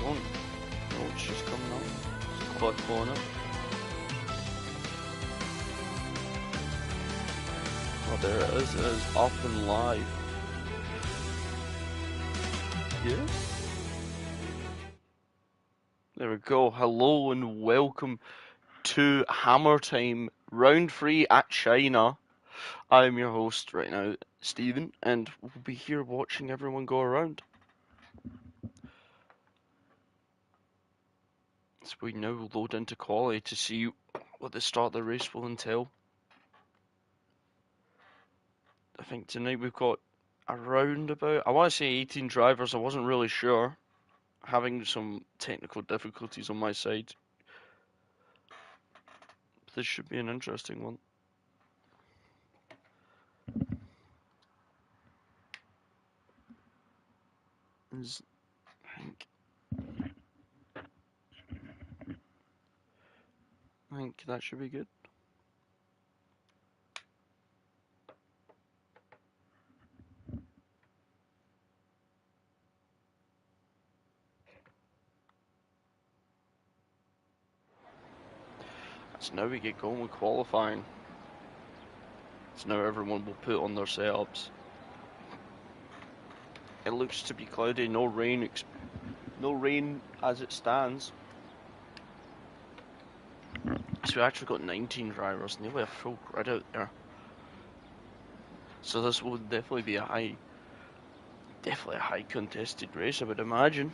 don't know it's just coming up. Just click on it. Oh, there it is. It is up and live. Yeah. There we go. Hello and welcome to Hammer Time Round 3 at China. I am your host right now, Stephen, and we'll be here watching everyone go around. So we now load into quality to see what the start of the race will entail. I think tonight we've got around about, I want to say 18 drivers, I wasn't really sure. Having some technical difficulties on my side. This should be an interesting one. I think that should be good. So now we get going with qualifying. So now everyone will put on their setups. It looks to be cloudy, no rain as it stands. So we actually got 19 drivers, nearly a full grid out there. So this will definitely be a high contested race, I would imagine.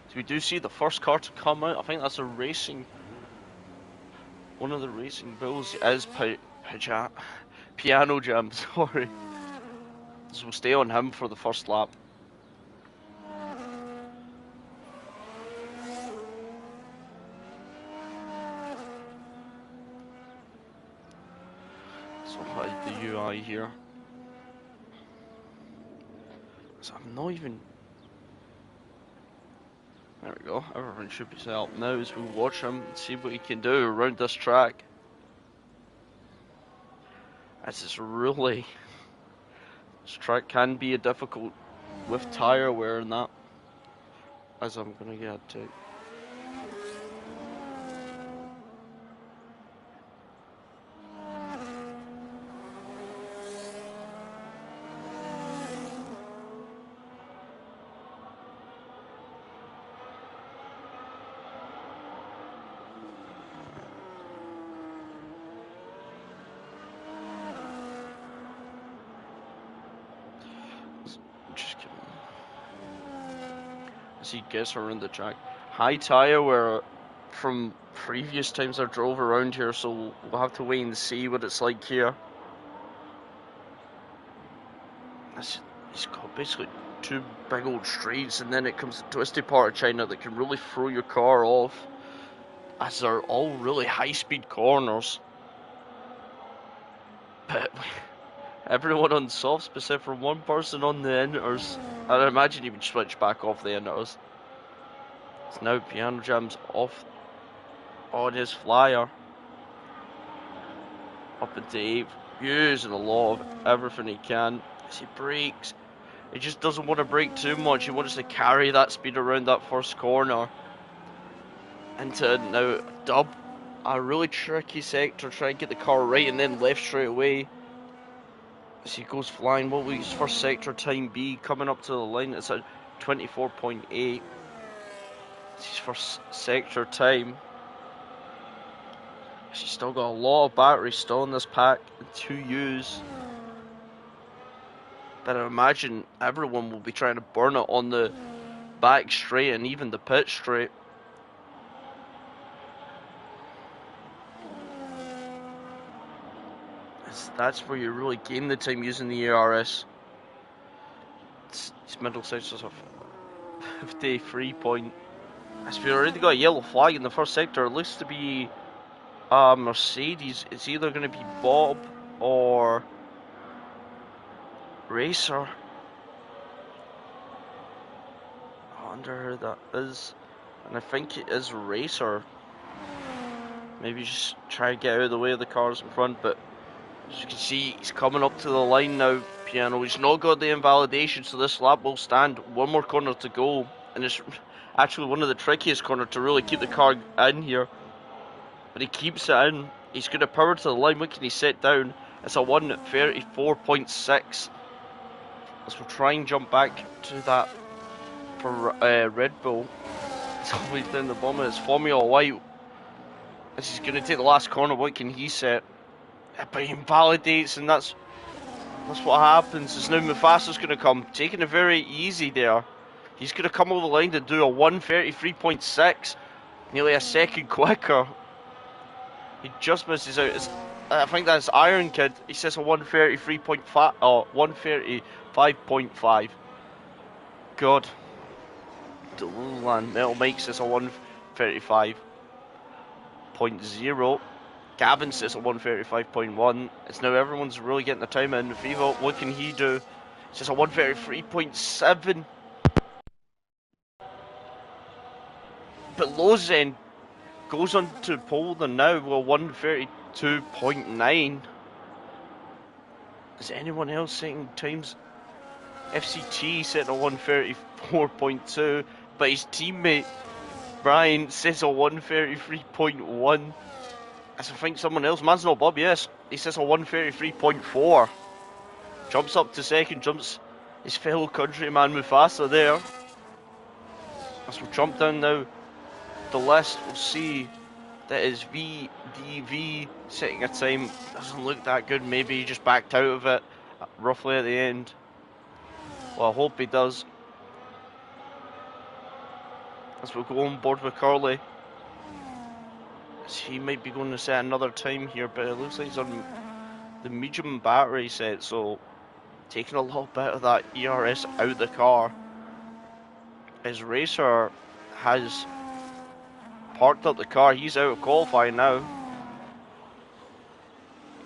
So we do see the first car to come out. I think that's one of the racing bulls is Piano Jam, sorry. So we'll stay on him for the first lap. So hide the UI here. So I'm not even... There we go, everyone should be set up now as we watch him and see what he can do around this track. This track can be a difficult with tyre wear and that, as I'm gonna get to. Just kidding. As he gets around the track. High tyre wear from previous times I drove around here, so we'll have to wait and see what it's like here. He's got basically two big old straights, and then it comes to the twisty part of China that can really throw your car off, as they're all really high-speed corners. But everyone on softs, except for one person on the inners, I'd imagine he would switch back off the inners. So now Piano Jam's off on his flyer. Up into 8th, using a lot of everything he can as he brakes. He just doesn't want to brake too much. He wants to carry that speed around that first corner. Into now a really tricky sector, trying to get the car right and then left straight away. As he goes flying, what will his first sector time be? Coming up to the line, it's at 24.8. It's his first sector time. She's still got a lot of battery still in this pack to use. But I imagine everyone will be trying to burn it on the back straight and even the pit straight. That's where you really gain the time using the ARS. It's middle sectors of 53 point. As we already got a yellow flag in the first sector, it looks to be Mercedes. It's either going to be Bob or Racer. I wonder who that is. And I think it is Racer. Maybe just try to get out of the way of the cars in front, but As you can see, he's coming up to the line now, Piano. He's not got the invalidation, so this lap will stand. One more corner to go, and it's actually one of the trickiest corners to really keep the car in here. But he keeps it in. He's going to power to the line. What can he set down? It's a 1:34.6. As we'll try and jump back to that for Red Bull. It's always down the bottom. It's Formula White. As he's going to take the last corner, what can he set? But he invalidates, and that's what happens. Is now Mufasa's going to come, taking it very easy there. He's going to come over the line to do a 1:33.6, nearly a second quicker. He just misses out. I think that's Iron Kid. He says a 1:33.5, 1:35.5. God. The Lowland Metal Mike says a 1:35.0. Gavin says a 1:35.1. It's now everyone's really getting the time in. Vivo, what can he do? He says a 1:33.7. But Lozen goes on to pole then now with a 1:32.9. Is anyone else setting times? FCT setting a 1:34.2, but his teammate Brian says a 1:33.1. As I think someone else, man's not Bob, yes, he says a 1:33.4. Jumps up to second, jumps his fellow countryman Mufasa there. As we jump down now the list, we'll see that is VDV setting a time. Doesn't look that good. Maybe he just backed out of it roughly at the end. Well, I hope he does. As we go on board with Curly. As he might be going to set another time here, but it looks like he's on the medium battery set, so taking a little bit of that ERS out of the car. His racer has parked up the car. He's out of qualifying now.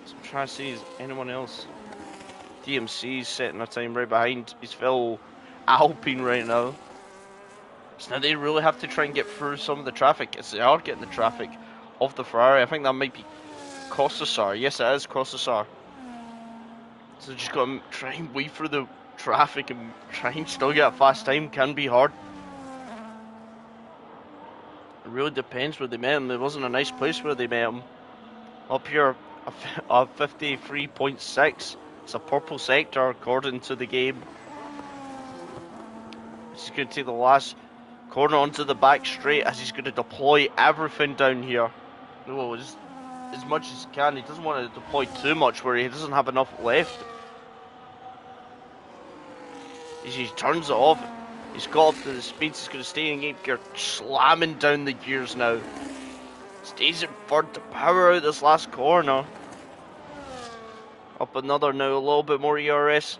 So I'm trying to see is anyone else. DMC's setting a time right behind his fellow Alpine right now. So now they really have to try and get through some of the traffic. As they are getting the traffic of the Ferrari. I think that might be Costasar. Yes, it is Costasar. So just got to try and weave through the traffic and try and still get a fast time. Can be hard. It really depends where they met him. There wasn't a nice place where they met him. Up here, a 53.6. It's a purple sector according to the game. He's going to take the last corner onto the back straight as he's going to deploy everything down here. Well, as much as he can. He doesn't want to deploy too much where he doesn't have enough left. He turns it off. He's got up to the speeds. He's going to stay in 8th gear, slamming down the gears now. Stays in third to power out this last corner. Up another now, a little bit more ERS.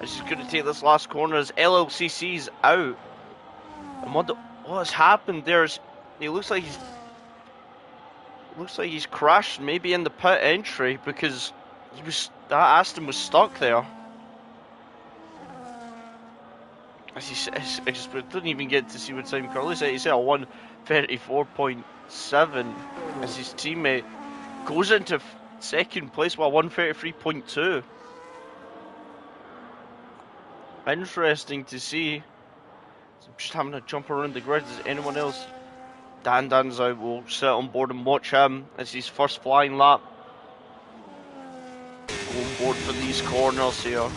As he's going to take this last corner as LLCC's out. And what has happened there is, he looks like he's crashed maybe in the pit entry because that Aston was stuck there. As he says, I didn't even get to see what time Curly said. He said a 1:34.7 as his teammate goes into second place with a 1:33.2. Interesting to see. So I'm just having to jump around the grid. Is anyone else? Dan's out. We'll sit on board and watch him as his first flying lap. Go on board for these corners here.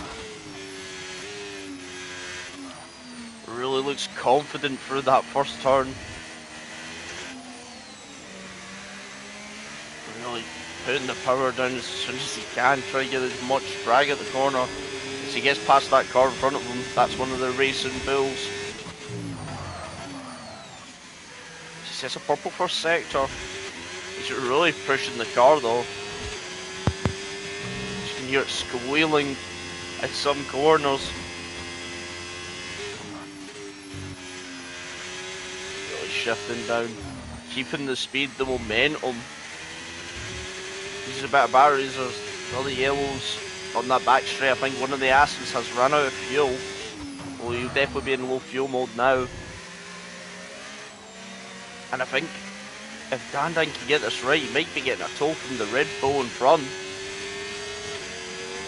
Really looks confident through that first turn. Really putting the power down as soon as he can. Try to get as much drag at the corner. As he gets past that car in front of him, that's one of the racing bulls. He says a purple first sector. He's really pushing the car though. You can hear it squealing at some corners. Shifting down, keeping the speed, the momentum. These are a bit of batteries. There's all the yellows on that back straight. I think one of the Astons has run out of fuel. Well, you'll definitely be in low fuel mode now. And I think if Dan can get this right, he might be getting a toll from the Red Bull in front.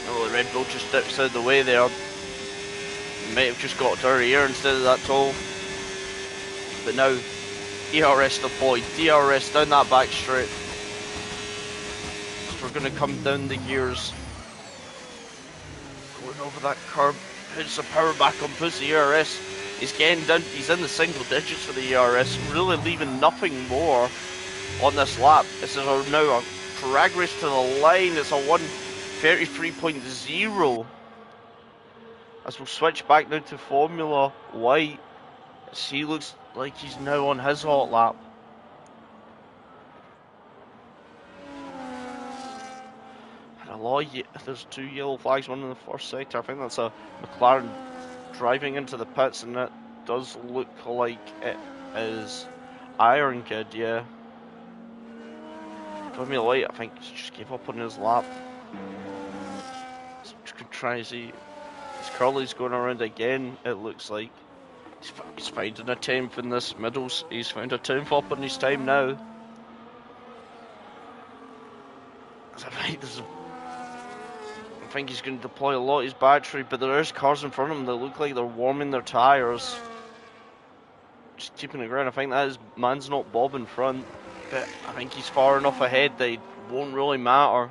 Oh, the Red Bull just dips out of the way there. Might have just got to her ear instead of that toll. But now, DRS deployed, DRS down that back straight. So we're going to come down the gears. Going over that curb, puts the power back on, puts the ERS. He's getting down, he's in the single digits for the ERS, really leaving nothing more on this lap. This is now a drag race to the line, it's a 1:33.0. As we'll switch back now to Formula White, as he looks like he's now on his hot lap. And a lot of there's 2 yellow flags, one in the first sector. I think that's a McLaren driving into the pits, and it does look like it is Iron Kid, yeah. Formula White, I think, just gave up on his lap. So just gonna try and see. Curly's going around again, it looks like. He's finding a 10th in this middles. He's found a 10th up on his time now. I think he's going to deploy a lot of his battery, but there is cars in front of him that look like they're warming their tyres. Just keeping the ground. I think that is Man's Not Bob in front, but I think he's far enough ahead that it won't really matter.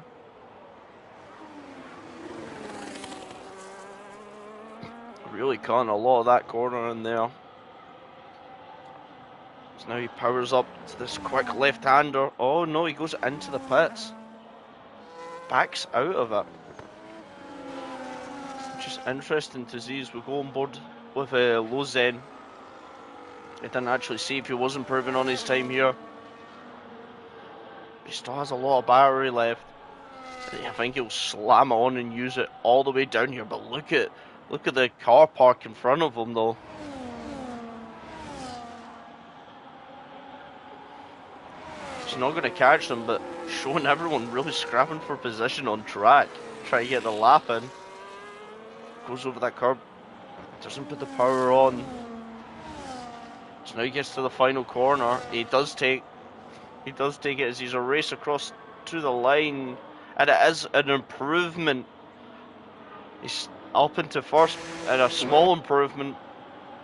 Really caught a lot of that corner in there. So now he powers up to this quick left-hander. Oh no, he goes into the pits. Backs out of it. Just interesting to see as we go on board with Lozen. I didn't actually see if he was improving on his time here. He still has a lot of battery left. I think he'll slam it on and use it all the way down here, but look at the car park in front of him though. He's not going to catch them, but showing everyone really scrapping for position on track. Try to get the lap in. Goes over that curb. Doesn't put the power on. So now he gets to the final corner. He does take it as he's a race across to the line. And it is an improvement. He's up into first and a small improvement,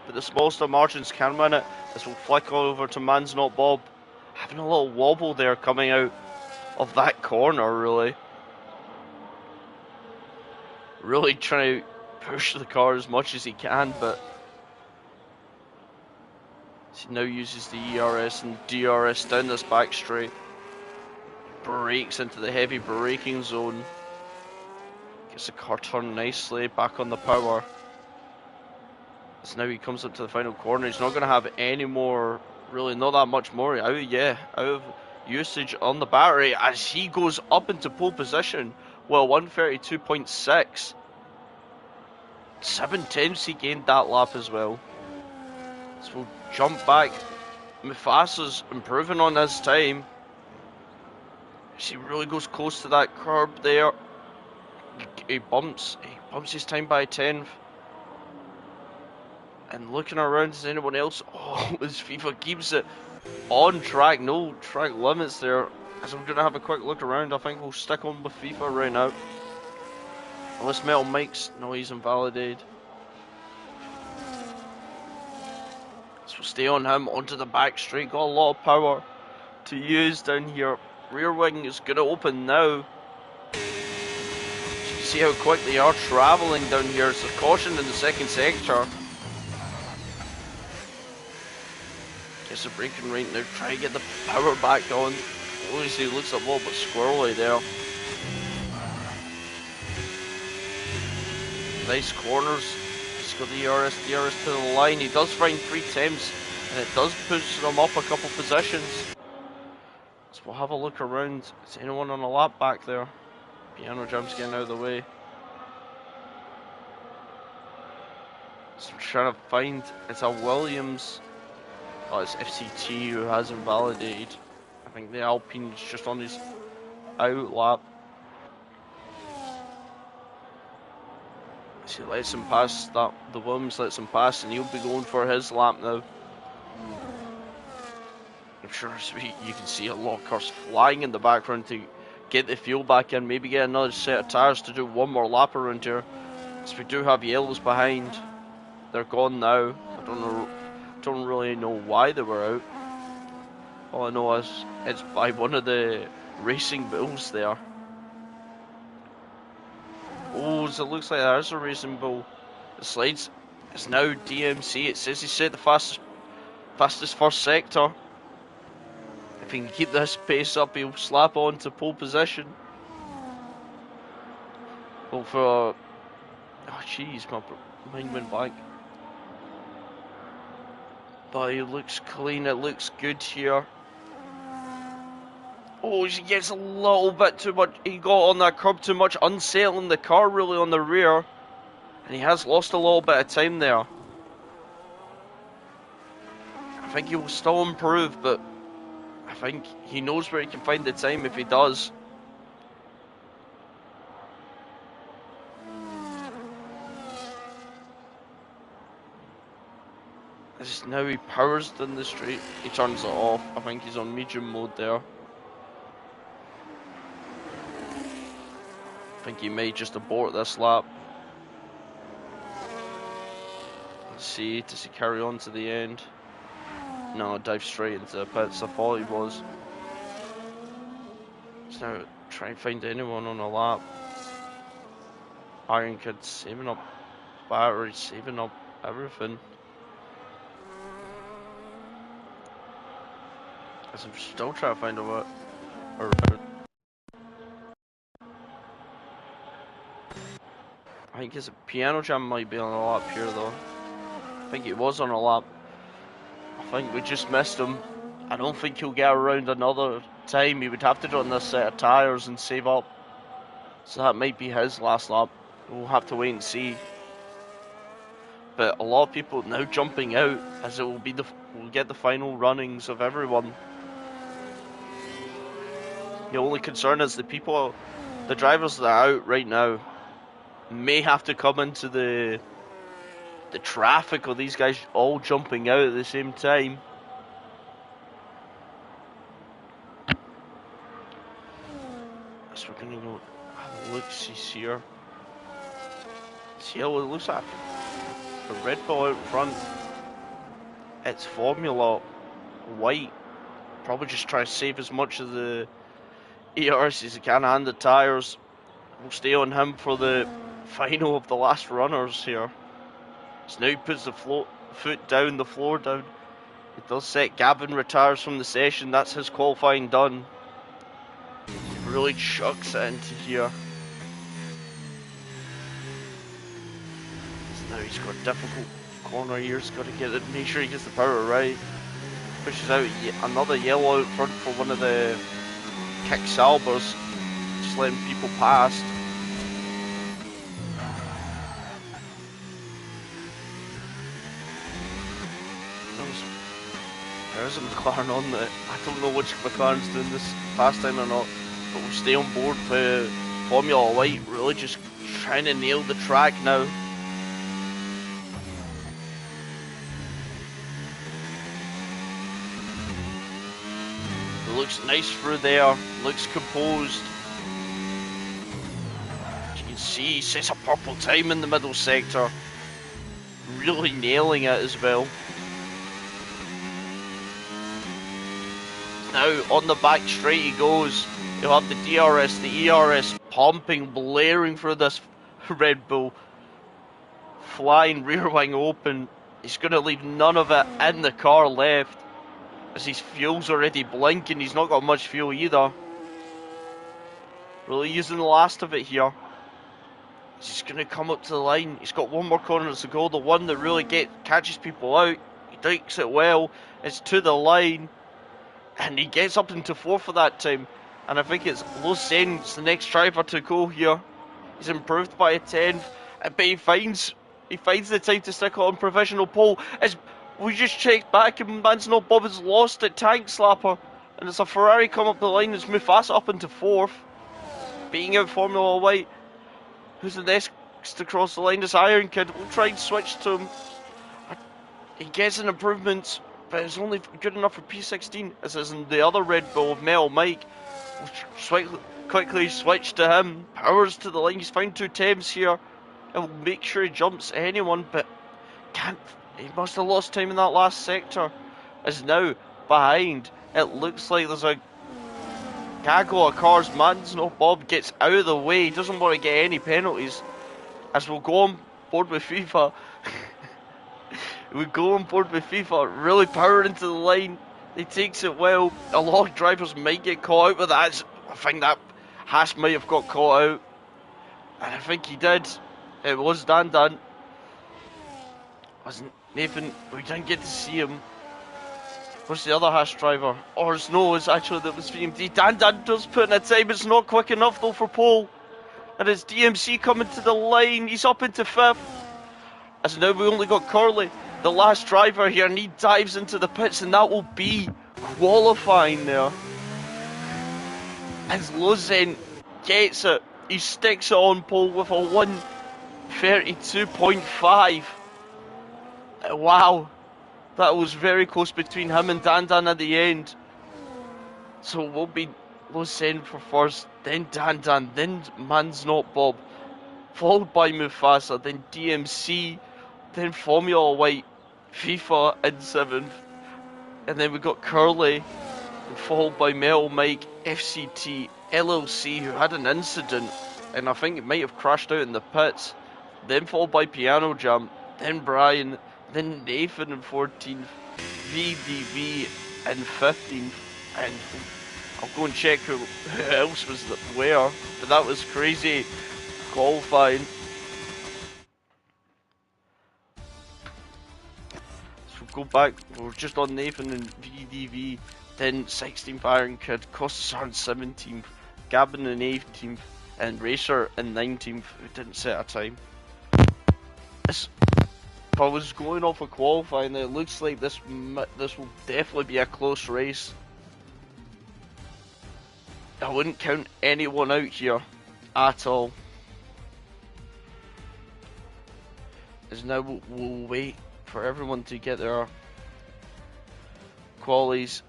but the smallest of margins can win it. This will flick over to Man's Not Bob, having a little wobble there coming out of that corner. Really trying to push the car as much as he can, but he now uses the ERS and DRS down this back straight, brakes into the heavy braking zone. Gets the car turned nicely, back on the power. So now he comes up to the final corner. He's not going to have any more, really not that much more out of usage on the battery as he goes up into pole position. Well, 1:32.6. 7/10 he gained that lap as well. So we'll jump back. Mufasa's improving on his time. He really goes close to that curb there. He bumps his time by 10th. And looking around, is anyone else? Oh, as FIFA keeps it on track, no track limits there. As I'm going to have a quick look around, I think we'll stick on with FIFA right now. Unless Metal Mike's, no, he's invalidated. So we'll stay on him, onto the back straight. Got a lot of power to use down here. Rear wing is going to open now. See how quick they are travelling down here. It's a caution in the second sector. Gets the braking right now, try to get the power back on. Obviously it looks a little bit squirrely there. Nice corners. He's got the DRS to the line. He does find 3 attempts and it does push them up a couple positions. So we'll have a look around. Is anyone on a lap back there? Piano Jam's getting out of the way. So I'm trying to find, it's a Williams. Oh, it's FCT who has invalidated. I think the Alpine's just on his out lap. So he lets him pass that, the Williams lets him pass, and he'll be going for his lap now. I'm sure you can see a lot of cars flying in the background to get the fuel back in, maybe get another set of tyres to do one more lap around here. Because we do have yellows behind. They're gone now. Don't really know why they were out. All I know is it's by one of the racing bulls there. Oh, so it looks like there's a racing bull. The slides. It's now DMC. It says he set the fastest first sector. If he can keep this pace up, he'll slap on to pole position. Well, for... Oh, jeez, my mind went blank. But he looks clean, it looks good here. Oh, he gets a little bit too much. He got on that curb too much, unsettling the car really on the rear. And he has lost a little bit of time there. I think he will still improve, but I think he knows where he can find the time if he does. As now he powers down the straight. He turns it off. I think he's on medium mode there. I think he may just abort this lap. Let's see, does he carry on to the end? No, dive straight into the pits. I thought he was. Let's now try and find anyone on a lap. Iron Kid saving up batteries, saving up everything. As I'm still trying to find a route. I think his Piano Jam might be on a lap here though. I think he was on a lap. I think we just missed him. I don't think he'll get around another time. He would have to do it on this set of tyres and save up. So that might be his last lap. We'll have to wait and see. But a lot of people now jumping out, as it will be we'll get the final runnings of everyone. The only concern is the drivers that are out right now may have to come into the traffic of these guys all jumping out at the same time. So we're gonna go have a look, see here. See how it looks like a Red Bull out front. It's Formula White. Probably just try to save as much of the ERS as he can and the tyres. We'll stay on him for the final of the last runners here. So now he puts the foot down, the floor down. It does set Gavin retires from the session. That's his qualifying done. He really chucks it into here. So now he's got a difficult corner here. He's got to get it, make sure he gets the power right. Pushes out another yellow out front for one of the kick Salbers. Just letting people past. There's a McLaren on that. I don't know which McLaren's doing this fast time or not, but we'll stay on board for Formula White, really just trying to nail the track now. It looks nice through there, looks composed. As you can see, he sets a purple time in the middle sector, really nailing it as well. Now on the back straight he goes. He'll have the DRS, the ERS pumping, blaring through this Red Bull. Flying rear wing open. He's going to leave none of it in the car left. As his fuel's already blinking, he's not got much fuel either. Really using the last of it here. He's going to come up to the line. He's got one more corner to go. The one that really catches people out. He takes it well. It's to the line. And he gets up into fourth for that time. And I think it's Losen's the next driver to go here. He's improved by a 10th. But he finds the time to stick on provisional pole. As we just checked back and man's not Bob has lost at Tank Slapper. And it's a Ferrari come up the line. It's Mufasa up into fourth. Beating out Formula White. Who's the next to cross the line? This Iron Kid. We'll try and switch to him. He gets an improvement, but it's only good enough for P16. As is in the other Red Bull of Metal Mike. quickly switch to him, powers to the line, he's found two Thames here, and will make sure he jumps anyone, but can't, he must have lost time in that last sector, is now behind. It looks like there's a gaggle of cars. Man's no Bob gets out of the way, he doesn't want to get any penalties, as we'll go on board with FIFA. We go on board with FIFA, really power into the line. He takes it well. A lot of drivers might get caught out with that. I think that Haas might have got caught out. And I think he did. It was Dan. Wasn't Nathan? We didn't get to see him. What's the other Haas driver? Or no, it's actually that was VMD. Dan does put in a time. It's not quick enough though for pole. And it's DMC coming to the line. He's up into 5th. As now we only got Curly, the last driver here, and he dives into the pits, and that will be qualifying there. As Lozen gets it, he sticks it on pole with a 1:32.5. Wow, that was very close between him and Dan at the end. So it will be Lozen for first, then Dan, then Man's Not Bob, followed by Mufasa, then DMC, then Formula White, FIFA in 7th, and then we got Curly, followed by Metal Mike, FCT, LLC, who had an incident, and I think it might have crashed out in the pits, then followed by Piano Jam, then Brian, then Nathan in 14th, VDV in 15th, and I'll go and check who else was where, but that was crazy qualifying. Go back, we're just on Nathan and VDV, then 16th Iron Kid, Costas in 17th, Gavin in 18th, and Racer in 19th, who didn't set a time. If I was going off of qualifying, it looks like this will definitely be a close race. I wouldn't count anyone out here at all. As now we'll wait for everyone to get their qualies,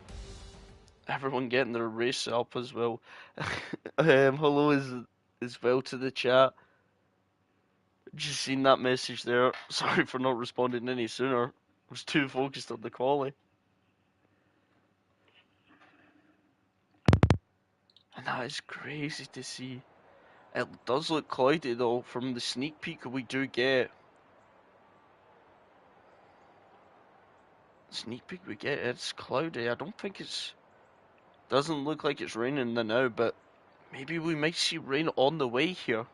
everyone getting their race up as well. Hello as well to the chat. Just seen that message there. Sorry for not responding any sooner. I was too focused on the quali. And that is crazy to see. It does look cloudy though from the sneak peek we do get. Sneak peek we get, it's cloudy. I don't think doesn't look like it's raining now, but maybe we might see rain on the way here.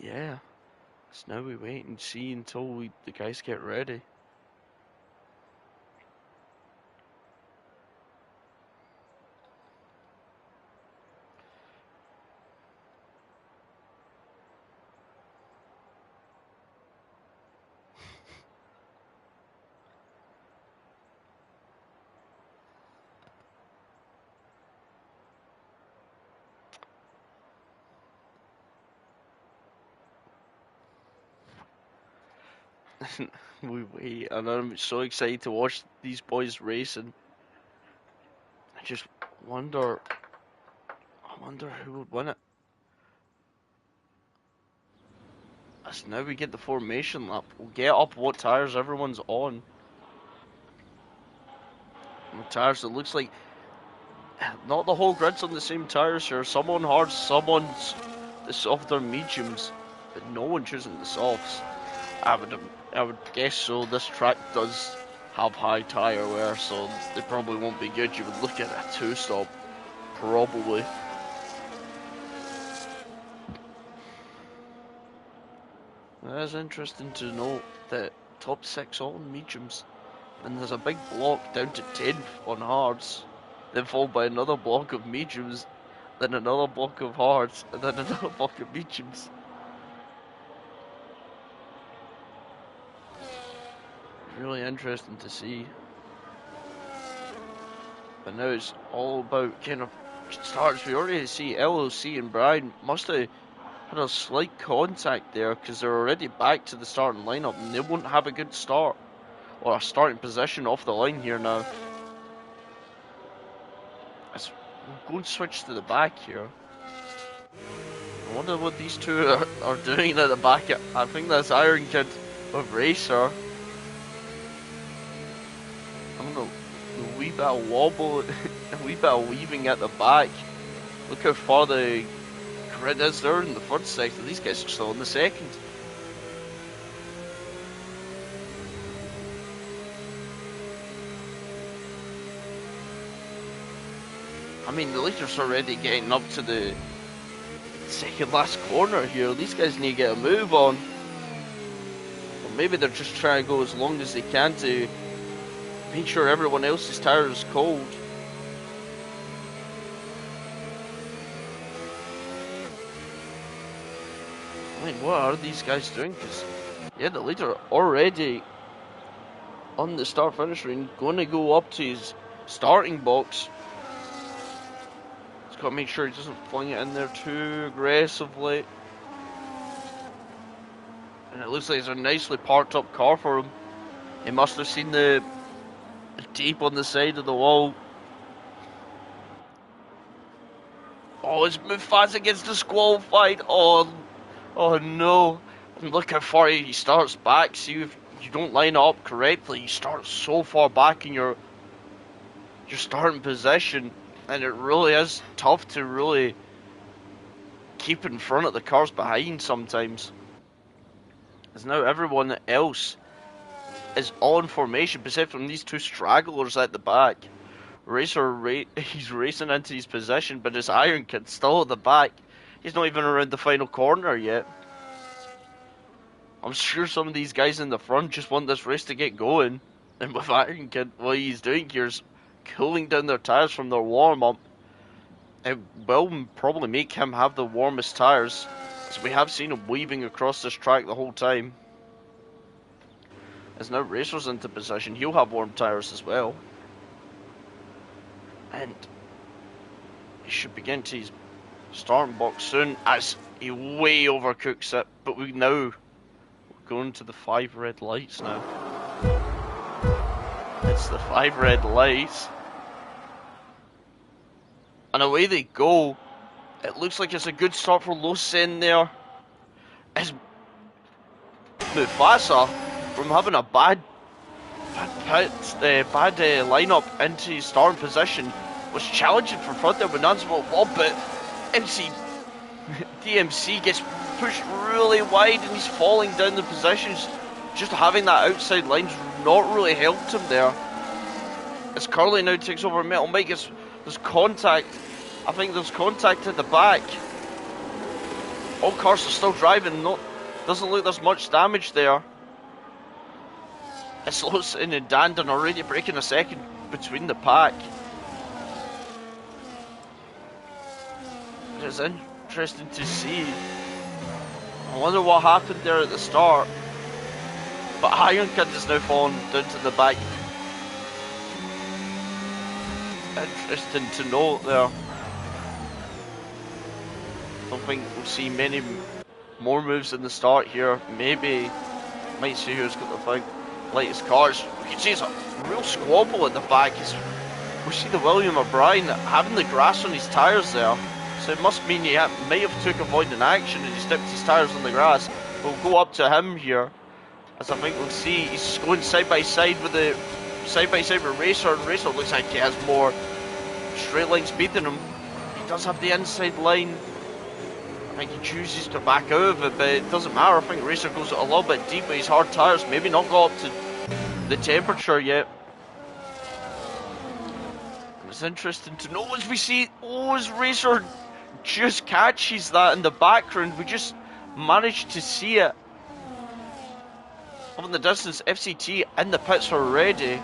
Yeah, so now we wait and see until the guys get ready. We wait, and I'm so excited to watch these boys racing. I just wonder who would win it. As now we get the formation lap. We'll get up what tires everyone's on. And the tires, it looks like not the whole grid's on the same tires here. Some on hards, some on the softer mediums, but no one choosing the softs. I would guess so. This track does have high tire wear, so they probably won't be good. You would look at a 2-stop, probably. It is interesting to note that top 6 on mediums, and there's a big block down to 10th on hards. then followed by another block of mediums, then another block of hards, and then another block of mediums. Really interesting to see. But now it's all about kind of starts. We already see LOC and Brian must have had a slight contact there because they're already back to the starting lineup and they won't have a good start or a starting position off the line here now. As we'll go and switch to the back here. I wonder what these two are doing at the back. I think that's Iron Kid with Racer. I don't know. A wee bit of wobble, a wee bit of weaving at the back. Look how far the grid is there in the first sector. These guys are still in the second. I mean, the leaders are already getting up to the second last corner here. These guys need to get a move on. Or maybe they're just trying to go as long as they can to make sure everyone else's tire is cold. I mean, what are these guys doing? Because, yeah, the leader already on the start-finish ring, going to go up to his starting box. He's got to make sure he doesn't fling it in there too aggressively. And it looks like it's a nicely parked up car for him. He must have seen the tape on the side of the wall. Oh, it's Mufasa gets disqualified. Oh no. And look how far he starts back. See, if you don't line up correctly, you start so far back in your starting position. And it really is tough to really keep in front of the cars behind sometimes. As now everyone else is all in formation, except from these two stragglers at the back. Racer, he's racing into his position, but his Iron Kid's still at the back. He's not even around the final corner yet. I'm sure some of these guys in the front just want this race to get going. And with Iron Kid, what he's doing here is cooling down their tyres from their warm-up. It will probably make him have the warmest tyres, as we have seen him weaving across this track the whole time. As now Racer's into position, he'll have warm tyres as well. And he should begin to his starting box soon as he way overcooks it. But we're going to the 5 red lights now. It's the 5 red lights. And away they go. It looks like it's a good start for Loscen there. As Mufasa, from having a bad lineup into his starting position, was challenging for front there with Nanzimo Bob, but DMC gets pushed really wide and he's falling down the positions. Just having that outside line's not really helped him there. As Curly now takes over Metal Mike, there's contact. I think there's contact at the back. All cars are still driving. Doesn't look there's much damage there. It's Loscen and Dandon already breaking a second between the pack. It's interesting to see. I wonder what happened there at the start. But Iron Kid is now falling down to the back. Interesting to note there. I don't think we'll see many more moves in the start here. Maybe might see who's got the latest cars. We can see it's a real squabble at the back. We see the William O'Brien having the grass on his tyres there. So it must mean he may have took avoiding action and he stepped his tyres on the grass. We'll go up to him here. As I think we'll see he's going side by side with Racer, and Racer looks like he has more straight line speed than him. He does have the inside line. I think he chooses to back out of it, but it doesn't matter. I think Racer goes a little bit deep with his hard tyres, maybe not got up to the temperature yet. And it's interesting to know as we see, as Racer just catches that in the background. We just managed to see it. Up in the distance, FCT in the pits already.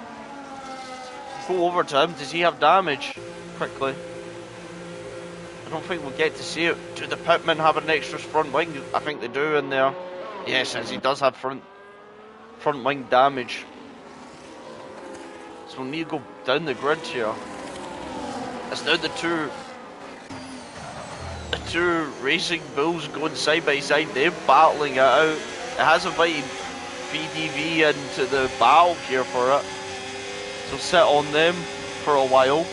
Go over to him, does he have damage? quickly. I don't think we'll get to see it. Do the pitmen have an extra front wing? I think they do in there. Yes, as he does have front wing damage. So we'll need to go down the grid here. It's now the two racing bulls going side by side. They're battling it out. It has invited VDV into the battle here for it. So sit on them for a while.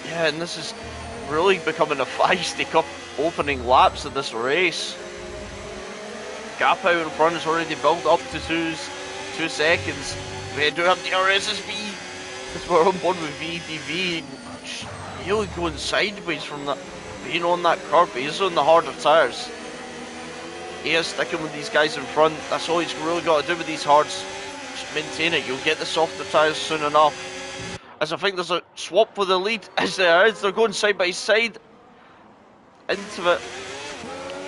Yeah, and this is really becoming a feisty opening laps of this race. Gap out in front is already built up to 2 seconds. We do have the RSSB as we're on board with VDV. Really going sideways from that, being on that curb. He's on the harder tyres. He is sticking with these guys in front. That's all he's really got to do with these hards. Just maintain it. You'll get the softer tyres soon enough. As I think there's a swap for the lead. As there is, they're going side by side into it.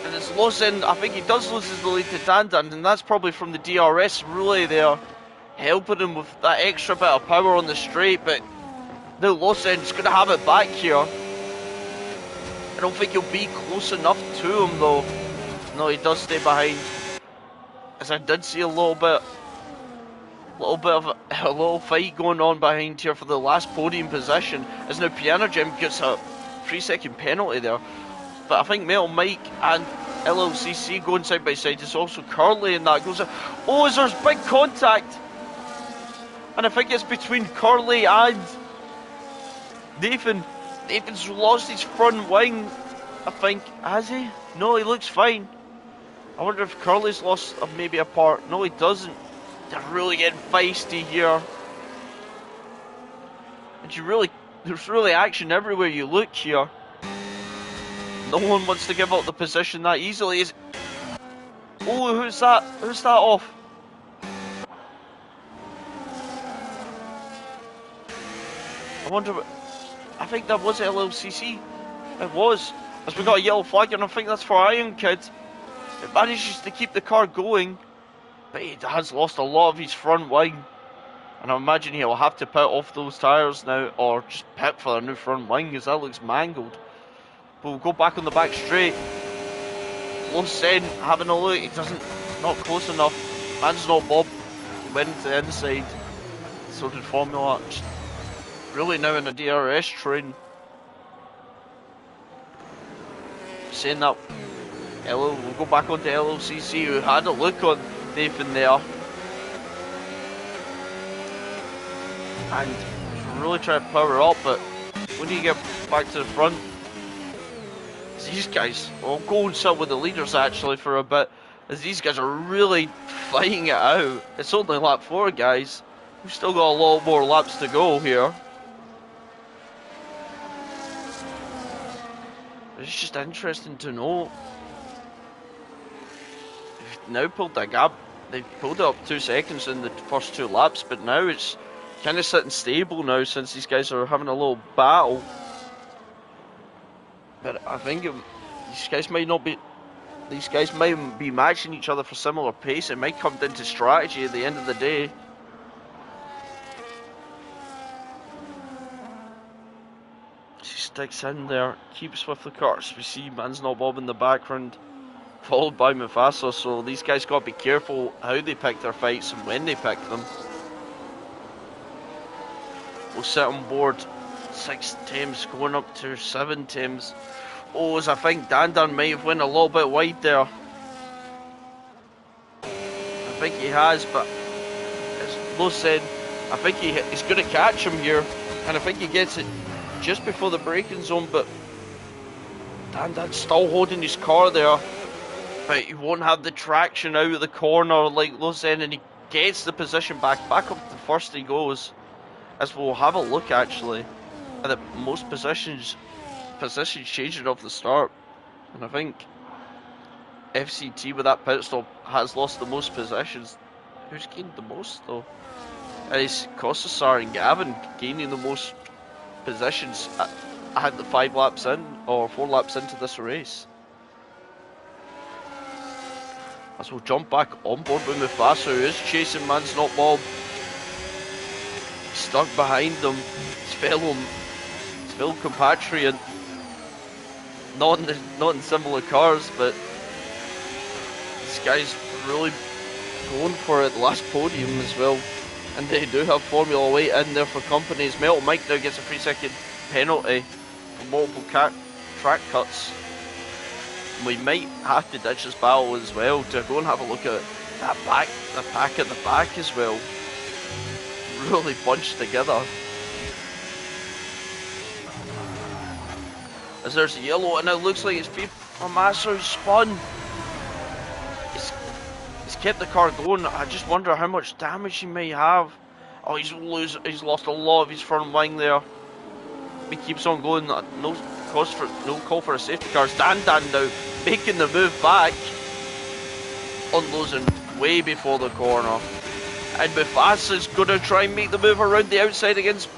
And it's losing, I think he does lose the lead to Dandan, and that's probably from the DRS really there, helping him with that extra bit of power on the straight. But now Lawson's going to have it back here. I don't think he'll be close enough to him though. No, he does stay behind. As I did see a little bit of a little fight going on behind here for the last podium position. As now Piano Gem gets a 3-second penalty there. But I think Metal Mike and LLCC going side by side. It's also Curly and that goes. Oh, there's big contact. And I think it's between Curly and Nathan. Nathan's lost his front wing, I think. Has he? No, he looks fine. I wonder if Curly's lost maybe a part. No, he doesn't. They're really getting feisty here. And there's really action everywhere you look here. No one wants to give up the position that easily. Oh, who's that? Who's that off? I wonder what... I think that was LLCC. It was. As we got a yellow flag, and I think that's for Iron Kid. It manages to keep the car going, but he has lost a lot of his front wing. And I imagine he'll have to pit off those tyres now, or just pit for a new front wing, because that looks mangled. But we'll go back on the back straight. Losen having a look, he not close enough. Man's not Bob. He went to the inside. So did Formula. Just really now in a DRS train. Saying that, we'll go back onto LLCC, who had a look on Nathan there. And really try to power up, but when you get back to the front, these guys will go and sit with the leaders actually for a bit, as these guys are really fighting it out. It's only lap 4, guys. We've still got a lot more laps to go here. It's just interesting to know. They've now pulled that gap. They've pulled it up 2 seconds in the first 2 laps, but now it's kind of sitting stable now since these guys are having a little battle. But I think these guys might be matching each other for similar pace. It might come down to strategy at the end of the day. She sticks in there, keeps with the cars. We see Man's Not Bob in the background, followed by Mufasa. So these guys got to be careful how they pick their fights and when they pick them. We'll sit on board 6 Thames going up to 7 Thames. Oh, as I think Dandan might have went a little bit wide there. I think he has, but as Lo said, I think he's going to catch him here, and I think he gets it just before the braking zone, but Dandan's still holding his car there, but he won't have the traction out of the corner like Lo said, and he gets the position back up to first he goes. As we'll have a look actually at the most positions changing off the start, and I think FCT with that pit stop has lost the most positions. Who's gained the most though? It's Kostasar and Gavin gaining the most positions at the 5 laps in, or 4 laps into this race. As we'll jump back on board with Mufasa, who is chasing Man's Not Bob. stuck behind him, his fellow compatriot, not in similar cars, but this guy's really going for it. Last podium as well, and they do have Formula 8 in there for companies. Metal Mike now gets a 3-second penalty for multiple track cuts. We might have to ditch this battle as well to go and have a look at that the pack at the back as well. Really bunched together. As there's a yellow, and it looks like it's Massa spun. He's kept the car going. I just wonder how much damage he may have. Oh, he's lost a lot of his front wing there. He keeps on going. No call for a safety car. Dan now making the move back, unlosing way before the corner. And Mufasa's going to try and make the move around the outside against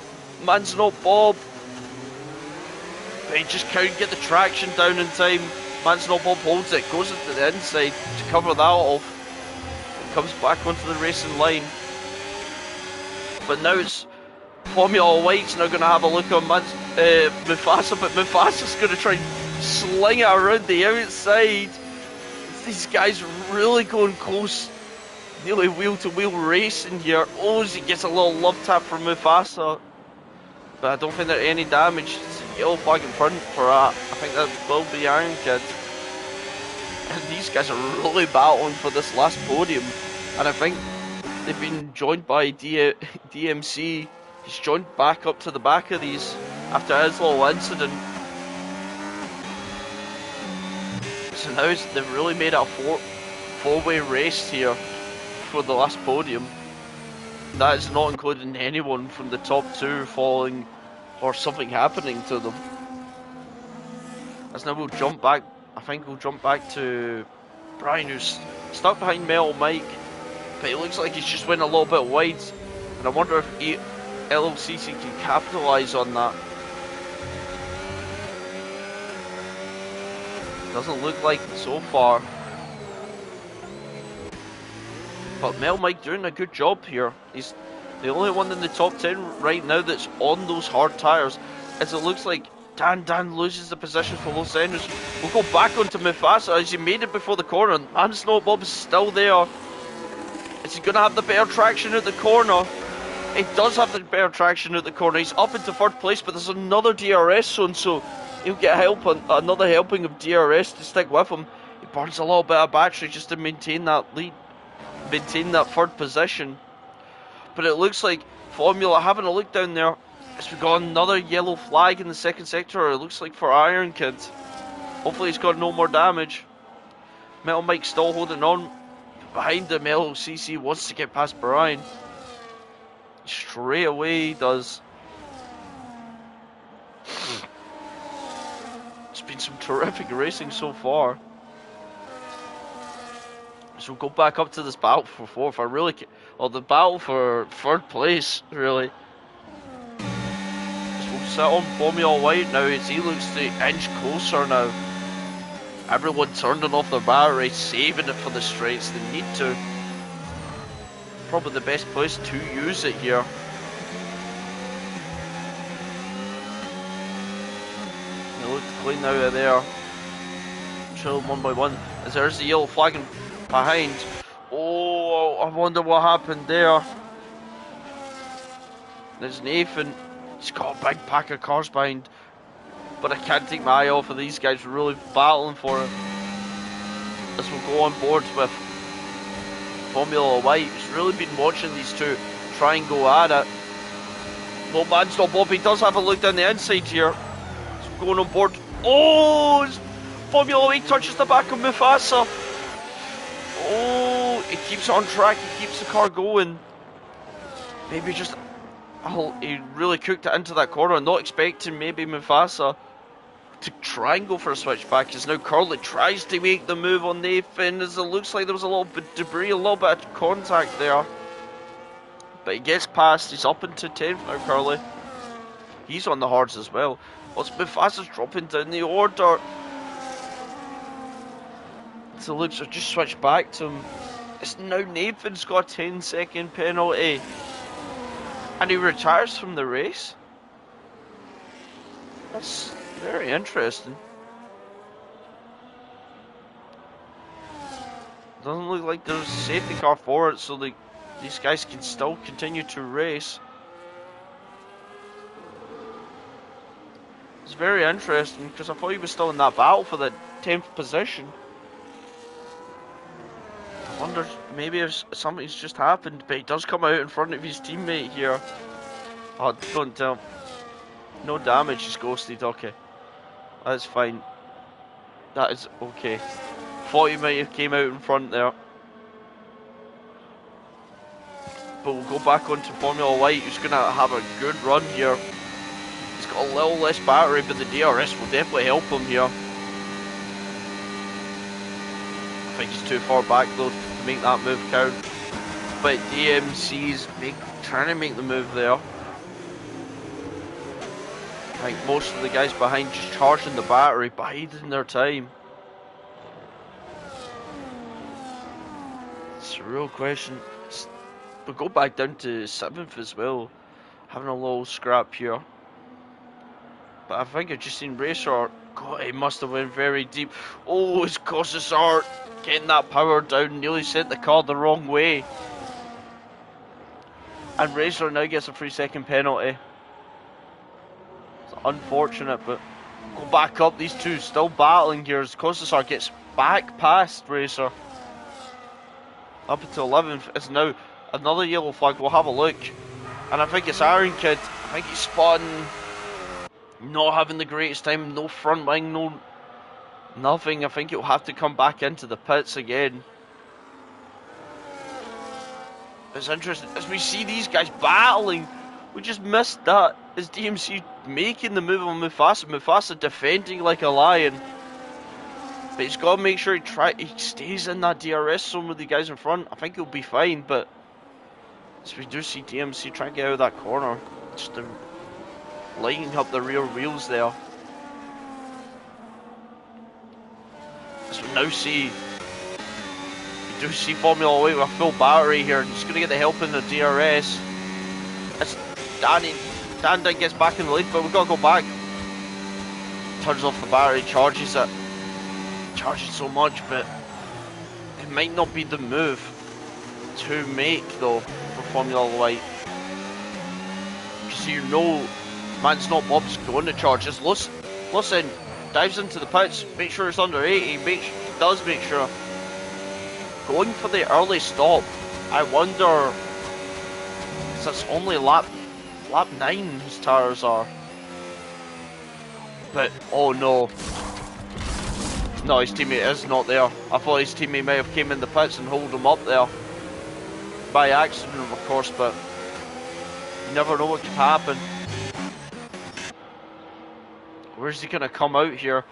Man's Not Bob. But he just can't get the traction down in time. Man's Not Bob holds it, goes into the inside to cover that off, and comes back onto the racing line. But now it's Formula White's now going to have a look on Mufasa, but Mufasa's going to try and sling it around the outside. These guys really going close. Nearly wheel-to-wheel racing here. Oh, he gets a little love tap from Mufasa. But I don't think there's any damage. It's a yellow flag in front for that. I think that will be Iron Kid. And these guys are really battling for this last podium. And I think they've been joined by DMC. He's joined back up to the back of these after his little incident. So now they've really made it a four-way race here for the last podium. That is not including anyone from the top two falling or something happening to them. As now we'll jump back, I think we'll jump back to Brian, who's stuck behind Metal Mike, but it looks like he's just went a little bit wide, and I wonder if LLCC can capitalise on that. Doesn't look like it so far. But Metal Mike doing a good job here. He's the only one in the top 10 right now that's on those hard tyres. As it looks like Dan loses the position for Los Angeles. We'll go back onto Mufasa as he made it before the corner. Man's Not Bob is still there. Is he going to have the better traction at the corner? He does have the better traction at the corner. He's up into third place, but there's another DRS zone, so he'll get another helping of DRS to stick with him. He burns a little bit of battery just to maintain that lead. Maintain that third position. But it looks like Formula, having a look down there, as we got another yellow flag in the second sector, it looks like for Iron Kid. Hopefully he's got no more damage. Metal Mike still holding on behind him. LCC wants to get past Brian. Straight away he does. It's been some terrific racing so far. So we'll go back up to this battle for fourth. The battle for third place, really. So we'll sit on Formula White now as he looks to inch closer now. Everyone turning off their battery, saving it for the straights. They need to. Probably the best place to use it here. They look clean out of there. Chill one by one. As there's the yellow flag behind. Oh, I wonder what happened there. There's Nathan. He's got a big pack of cars behind. But I can't take my eye off of these guys really battling for it. As we'll go on board with Formula White. He's really been watching these two try and go at it. No, Man's Not Bob. He does have a look down the inside here. So going on board. Oh, Formula White touches the back of Mufasa. Oh, he keeps on track, he keeps the car going. Maybe just, he really cooked it into that corner, not expecting maybe Mufasa to try and go for a switchback. As now Curly tries to make the move on Nathan, as it looks like there was a little bit of debris, a little bit of contact there. But he gets past, he's up into 10th now, Curly. He's on the hards as well. What's Mufasa's dropping down the order? So looks like just switch back to him. It's now Nathan's got a 10-second penalty. And he retires from the race? That's very interesting. Doesn't look like there's a safety car for it, so these guys can still continue to race. It's very interesting because I thought he was still in that battle for the 10th position. I wonder maybe if something's just happened, but he does come out in front of his teammate here. Oh, don't tell. No damage, he's ghosted. Okay, that's fine. That is okay. Thought he might have came out in front there. But we'll go back onto Formula Light, who's going to have a good run here. He's got a little less battery, but the DRS will definitely help him here. I think he's too far back though to make that move count. But DMC's trying to make the move there. I think most of the guys behind just charging the battery, biding their time. It's a real question. We'll go back down to 7th as well, having a little scrap here. But I think I've just seen Racer. God, he must have went very deep. Oh, it's Kossisar getting that power down, nearly sent the car the wrong way. And Racer now gets a 3-second penalty. It's unfortunate, but go back up. These two still battling here as Kossisar gets back past Racer. Up until 11th. It's now another yellow flag. We'll have a look. And I think it's Iron Kid. I think he's spotting. Not having the greatest time. No front wing. No nothing. I think he'll have to come back into the pits again. It's interesting as we see these guys battling. We just missed that. Is DMC making the move on Mufasa? Mufasa defending like a lion. But he's got to make sure he stays in that DRS zone with the guys in front. I think he'll be fine, but as we do see DMC try and get out of that corner, just lighting up the rear wheels there. As we now see, we do see Formula Light with a full battery here, and he's going to get the help in the DRS. As Dan gets back in the lead, but we've got to go back. Turns off the battery, charges it. Charges so much, but it might not be the move to make though for Formula Light. Because you know, Man's Not Bob's going to charge. Just listen, dives into the pits, make sure it's under 80, does make sure. Going for the early stop, I wonder, because it's only lap 9 his tyres are. But, oh no. No, his teammate is not there. I thought his teammate may have came in the pits and hold him up there. By accident, of course, but you never know what could happen. Where's he going to come out here?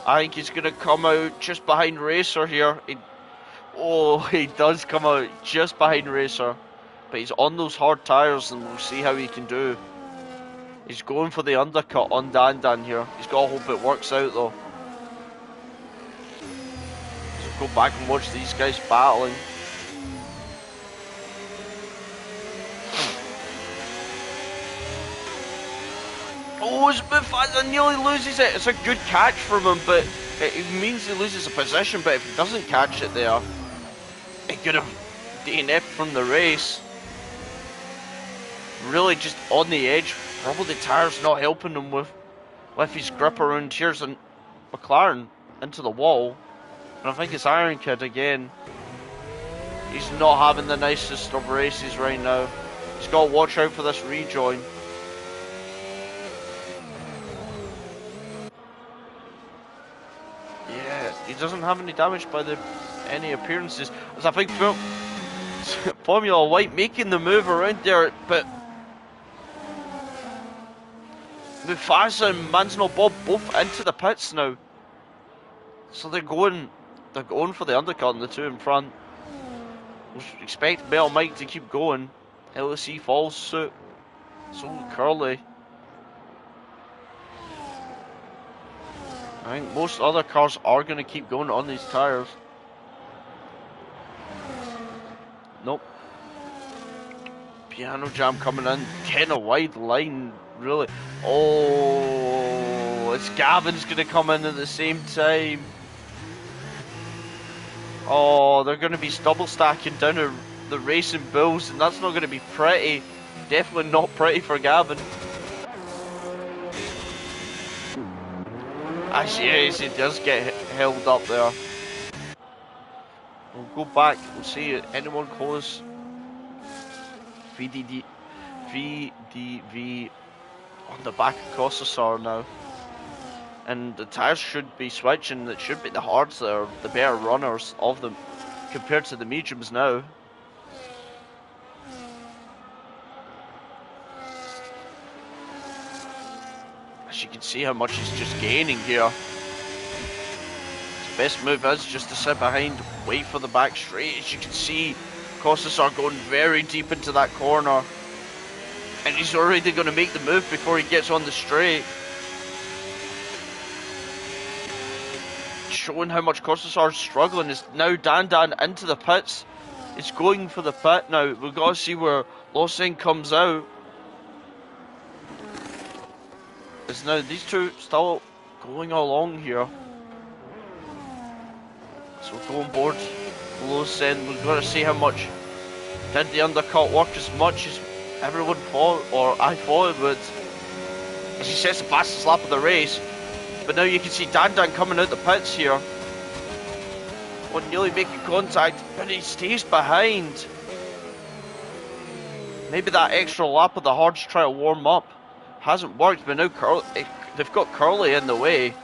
I think he's going to come out just behind Racer here. He does come out just behind Racer. But he's on those hard tyres and we'll see how he can do. He's going for the undercut on Dan here. He's got to hope it works out though. Go back and watch these guys battling. Oh, it's Mufasa nearly loses it. It's a good catch from him, but it means he loses a position. But if he doesn't catch it there, he could have DNF'd from the race. Really just on the edge. Probably the tyres not helping him with his grip around here, and McLaren into the wall. And I think it's Iron Kid again. He's not having the nicest of races right now. He's got to watch out for this rejoin. Yeah, he doesn't have any damage by any appearances. As I think Formula Light making the move around there, but Mufasa and Man's Not Bob both into the pits now. So they're going for the undercut and the two in front. We'll expect Bell Mike to keep going. LSE follows suit. So Curly. I think most other cars are going to keep going on these tyres. Nope. Piano Jam coming in, getting a wide line, really. Oh, it's Gavin's going to come in at the same time. Oh, they're going to be double stacking down the Racing Bulls, and that's not going to be pretty. Definitely not pretty for Gavin. Actually, yes, he does get held up there. We'll go back, we'll see anyone close. VDV on the back of Kossasar now. And the tyres should be switching, it should be the hards that are the better runners of them compared to the mediums now. As you can see how much he's just gaining here. His best move is just to sit behind, wait for the back straight. As you can see, Kossasar going very deep into that corner. And he's already going to make the move before he gets on the straight. Showing how much Kossasar's struggling is now Dan into the pits. It's going for the pit now. We've got to see where Lawson comes out. It's now these two still going along here. So go on board Lawson. We've got to see how much did the undercut work as much as everyone thought, or I thought it would. As he sets the fastest lap of the race. But now you can see Dan coming out the pits here. On nearly making contact, but he stays behind. Maybe that extra lap of the hards to try to warm up hasn't worked, but now they've got Curly in the way.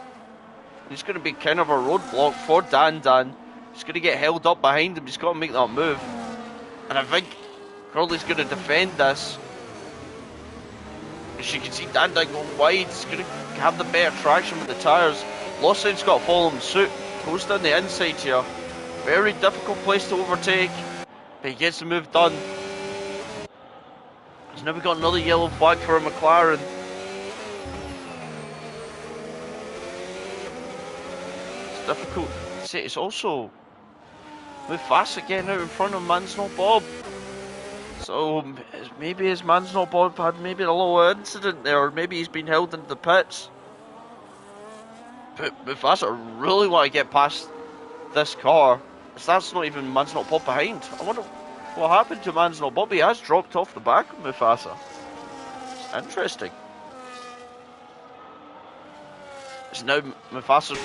He's going to be kind of a roadblock for Dan. He's going to get held up behind him, he's got to make that move. And I think Curly's going to defend this. As you can see, Dan going wide. He's going to have the better traction with the tyres. Lawson's got to follow him suit. Goes down the inside here. Very difficult place to overtake. But he gets the move done. So now we've got another yellow flag for a McLaren. It's difficult to say. It's also Mufasa getting out in front of Mansell Bob. So maybe his Mansell Bob had maybe a little incident there, or maybe he's been held into the pits. But Mufasa really want to get past this car. That's not even Mansell Bob behind. I wonder what happened to Mansell Bob. He has dropped off the back of Mufasa. It's interesting. So now Mufasa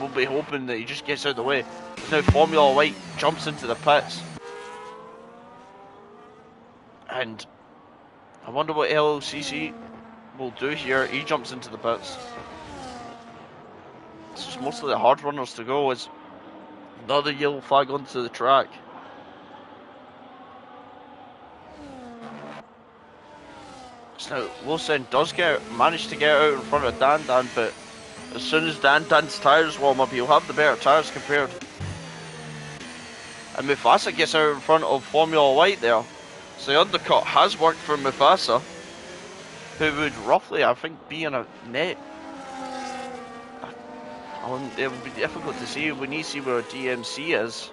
will be hoping that he just gets out of the way. Now Formula White jumps into the pits. And I wonder what LLCC will do here. He jumps into the pits. It's just mostly the hard runners to go. It's another yellow flag onto the track. So now Lawson does manage to get out in front of Dan, but as soon as Dan's tyres warm up, he'll have the better tyres compared. And Mufasa gets out in front of Formula White there. So the undercut has worked for Mufasa, who would roughly, I think, be in a net. It would be difficult to see. We need to see where a DMC is.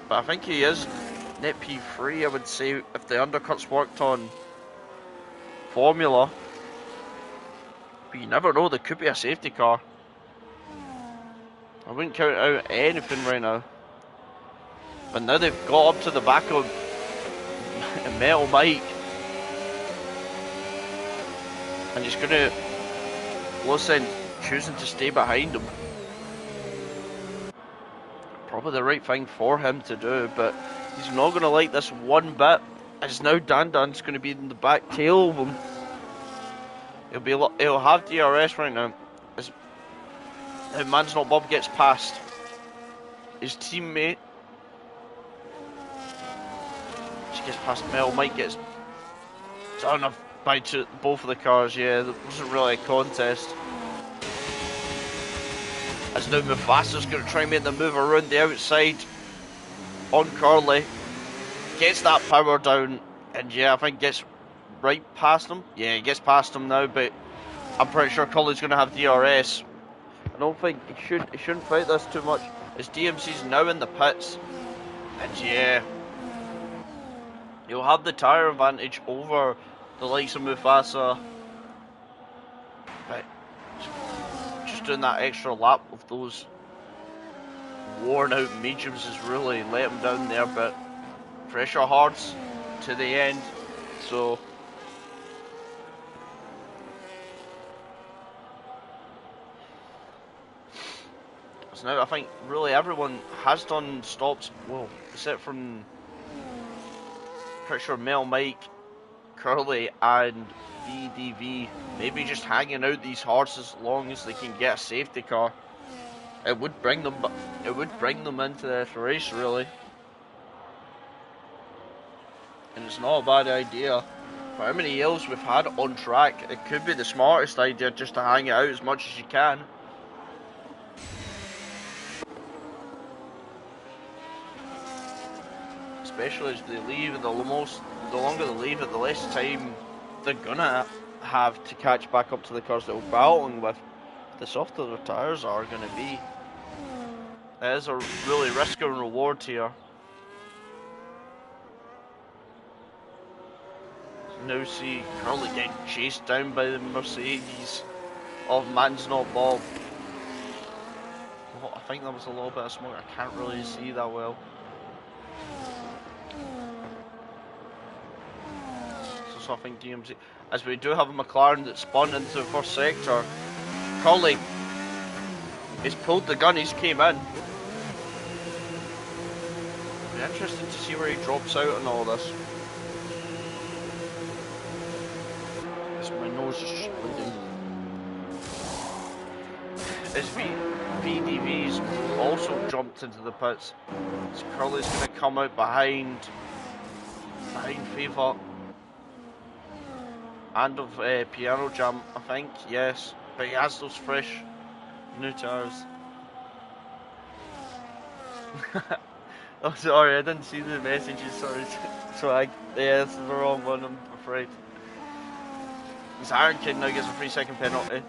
But I think he is net P3, I would say, if the undercuts worked on Formula. But you never know, there could be a safety car. I wouldn't count out anything right now. But now they've got up to the back of Metal Mike. And he's going to Lawson choosing to stay behind him. Probably the right thing for him to do, but he's not going to like this one bit. As now Dan's going to be in the back tail of him. He'll have DRS right now. As now Mansell Bob gets past his teammate. She gets past Mel. Mike gets done by both of the cars. Yeah, there wasn't really a contest. As now Mufasa's going to try and make the move around the outside on Curly. Gets that power down, and yeah, I think gets right past him. Yeah, he gets past him now, but I'm pretty sure Curly's going to have DRS. I don't think he shouldn't fight this too much. As DMC's now in the pits, and yeah, You'll have the tyre advantage over the likes of Mufasa, but just doing that extra lap of those worn out mediums has really let him down there, but pressure hards to the end, so now I think really everyone has done stops, well, except from pretty sure Mel, Mike, Curly and VDV, maybe just hanging out these horses as long as they can get a safety car. It would bring them into the race really. And it's not a bad idea. For how many yells we've had on track, it could be the smartest idea just to hang it out as much as you can. Especially as they leave, the longer they leave it, the less time they're gonna have to catch back up to the cars that we're battling with. The softer their tyres are gonna be. It is a really risk and reward here. Now see Curly getting chased down by the Mercedes of Man's Not Bob. Oh, I think that was a little bit of smoke, I can't really see that well. So I think DMC, as we do have a McLaren that spun into the first sector. Curly, he's pulled the gun, he's came in. It'll be interesting to see where he drops out on all this. My nose is bleeding. As VDV's also jumped into the pits. So Curly's going to come out behind Favour and of Piano Jam, I think, yes. But he has those fresh new tyres. Oh, sorry, I didn't see the messages, sorry. Yeah, this is the wrong one, I'm afraid. This Iron Kid now gets a 3-second penalty.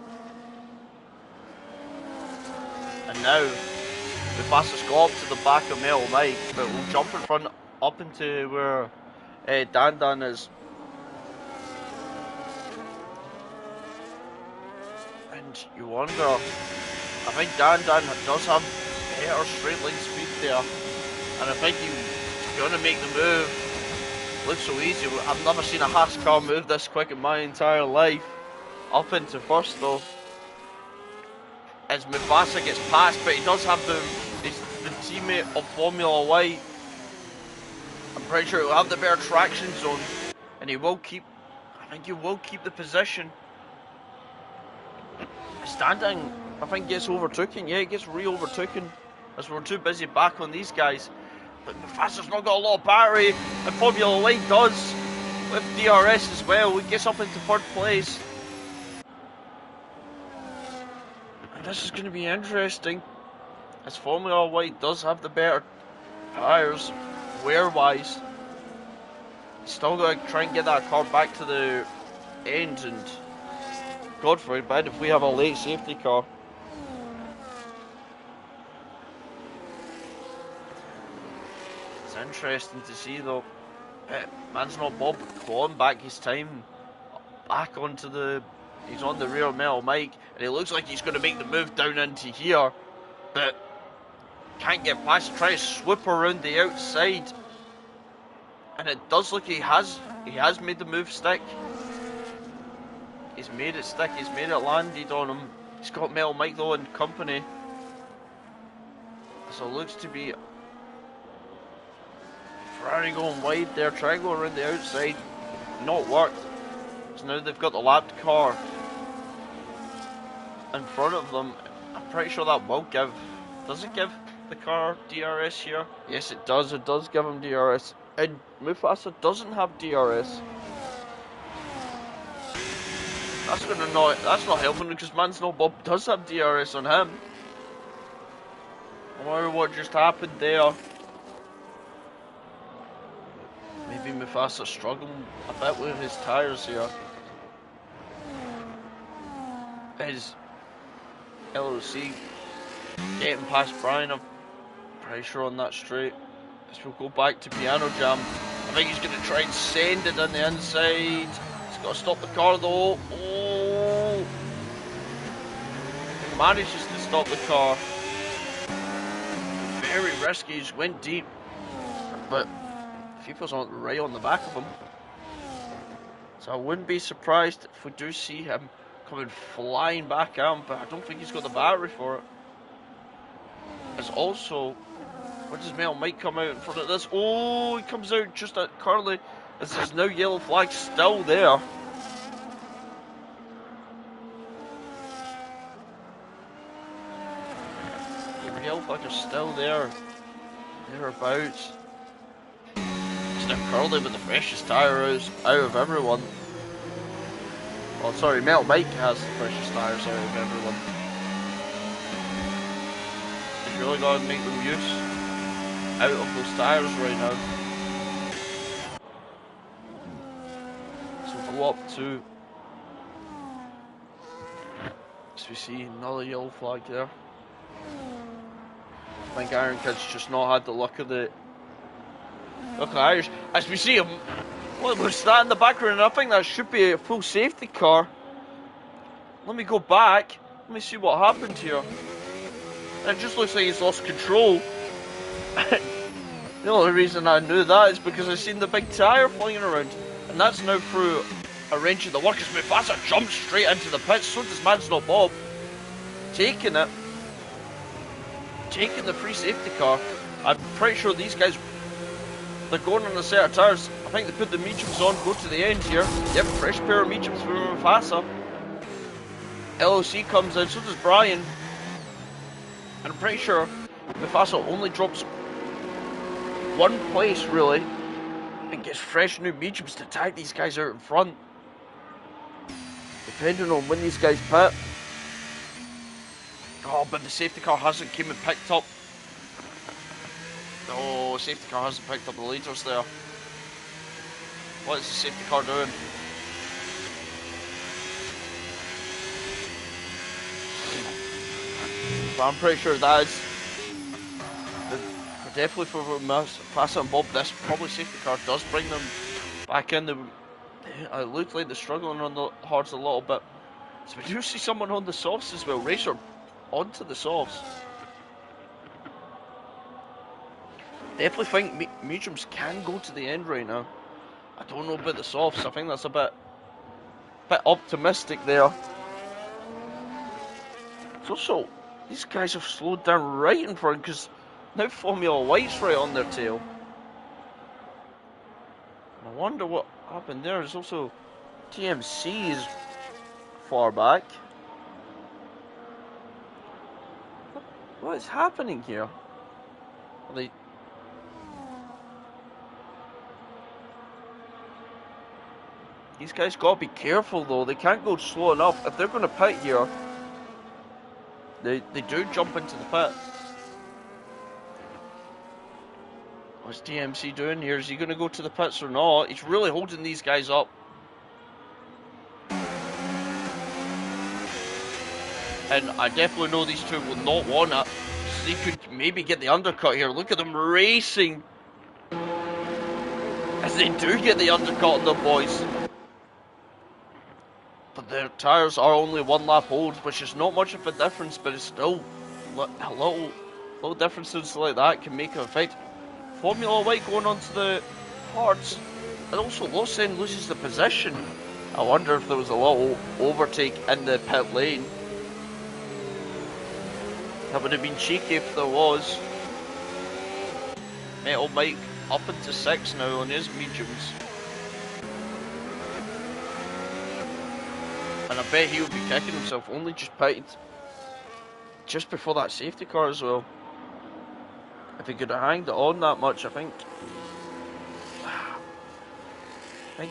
And now, the fastest go up to the back of Mel Mike, but we'll jump in front up into where Dan Dan is. And you wonder, I think Dan Dan does have better straight line speed there. And I think he's going to make the move. Looks so easy. I've never seen a Haas car move this quick in my entire life. Up into first though. As Mufasa gets past, but he does have the teammate of Formula White. I'm pretty sure he'll have the better traction zone. And he will keep, I think he will keep the position. Standing, I think gets overtaken. Yeah, it gets re-overtaken. As we're too busy back on these guys. But Mufasa's not got a lot of battery, and Formula White does, with DRS as well. He gets up into third place. And this is going to be interesting, as Formula White does have the better tyres, wear-wise. Still got to try and get that car back to the end, and God forbid if we have a late safety car. Interesting to see though. Man's Not Bob clawing back his time back onto the, he's on the rear Metal Mike, and it looks like he's going to make the move down into here, but can't get past. Try to swoop around the outside, and it does look he has made the move stick. He's made it stick. He's made it landed on him. He's got Metal Mike though in company, so it looks to be Ferrari going wide there, trying to go around the outside, not worked. So now they've got the lapped car in front of them. I'm pretty sure that will give, does it give the car DRS here? Yes it does give him DRS. And Mufasa doesn't have DRS. That's not helping because Man's Not Bob does have DRS on him. I wonder what just happened there. Maybe Mufasa struggling a bit with his tyres here. His LOC getting past Brian, I'm pretty sure on that straight. As we'll go back to Piano Jam. I think he's going to try and send it on the inside. He's got to stop the car though. Oh! He manages to stop the car. Very risky, he's went deep. But FIFA's right on the back of him. So I wouldn't be surprised if we do see him coming flying back out, but I don't think he's got the battery for it. There's also, where does Metal Mike come out in front of this? Oh, he comes out just at Curly, as there's no yellow flag still there. The yellow flag is still there, thereabouts. It's now Curly with the freshest tyres out of everyone. Oh, sorry, Metal Mike has the freshest tyres out of everyone. He's really got to make them use out of those tyres right now. So we'll go up to, as we see another yellow flag there. I think Iron Kid's just not had the luck of the Irish. As we see him, well, there's that in the background, and I think that should be a full safety car. Let me go back. Let me see what happened here. And it just looks like he's lost control. The only reason I knew that is because I seen the big tyre flying around. And that's now through a wrench of the work as Mufasa jumps straight into the pits. So does Mads Not Bob. Taking it. Taking the free safety car. I'm pretty sure these guys, they're going on a set of tyres. I think they put the mediums on, go to the end here. Yep, fresh pair of mediums for Mufasa. LOC comes in, so does Brian. And I'm pretty sure Mufasa only drops one place really and gets fresh new mediums to tag these guys out in front. Depending on when these guys pit. Oh, but the safety car hasn't came and picked up. No, safety car hasn't picked up the leaders there. What is the safety car doing? But I'm pretty sure that is definitely for Mufasa and Bob. This probably safety car does bring them back in. It looked like they're struggling on the hards a little bit. So we do see someone on the softs as well. Racer onto the softs. Definitely think mediums can go to the end right now. I don't know about the softs. I think that's a bit optimistic there. It's also, these guys have slowed down right in front because now Formula White's right on their tail. I wonder what happened there. There's also TMC is far back. What is happening here? Are they... These guys gotta be careful though. They can't go slow enough. If they're gonna pit here, they do jump into the pit. What's TMC doing here? Is he going to go to the pits or not? He's really holding these guys up. And I definitely know these two will not want it. So they could maybe get the undercut here. Look at them racing. As they do get the undercut on the boys. But their tyres are only one lap old, which is not much of a difference, but it's still a little differences like that can make an effect. Formula White going onto the hards, and also Lawson loses the position. I wonder if there was a little overtake in the pit lane. That would have been cheeky if there was. Metal Mike up into 6 now on his mediums. And I bet he'll be kicking himself, only just pitted just before that safety car as well. If he could have hanged it on that much, I think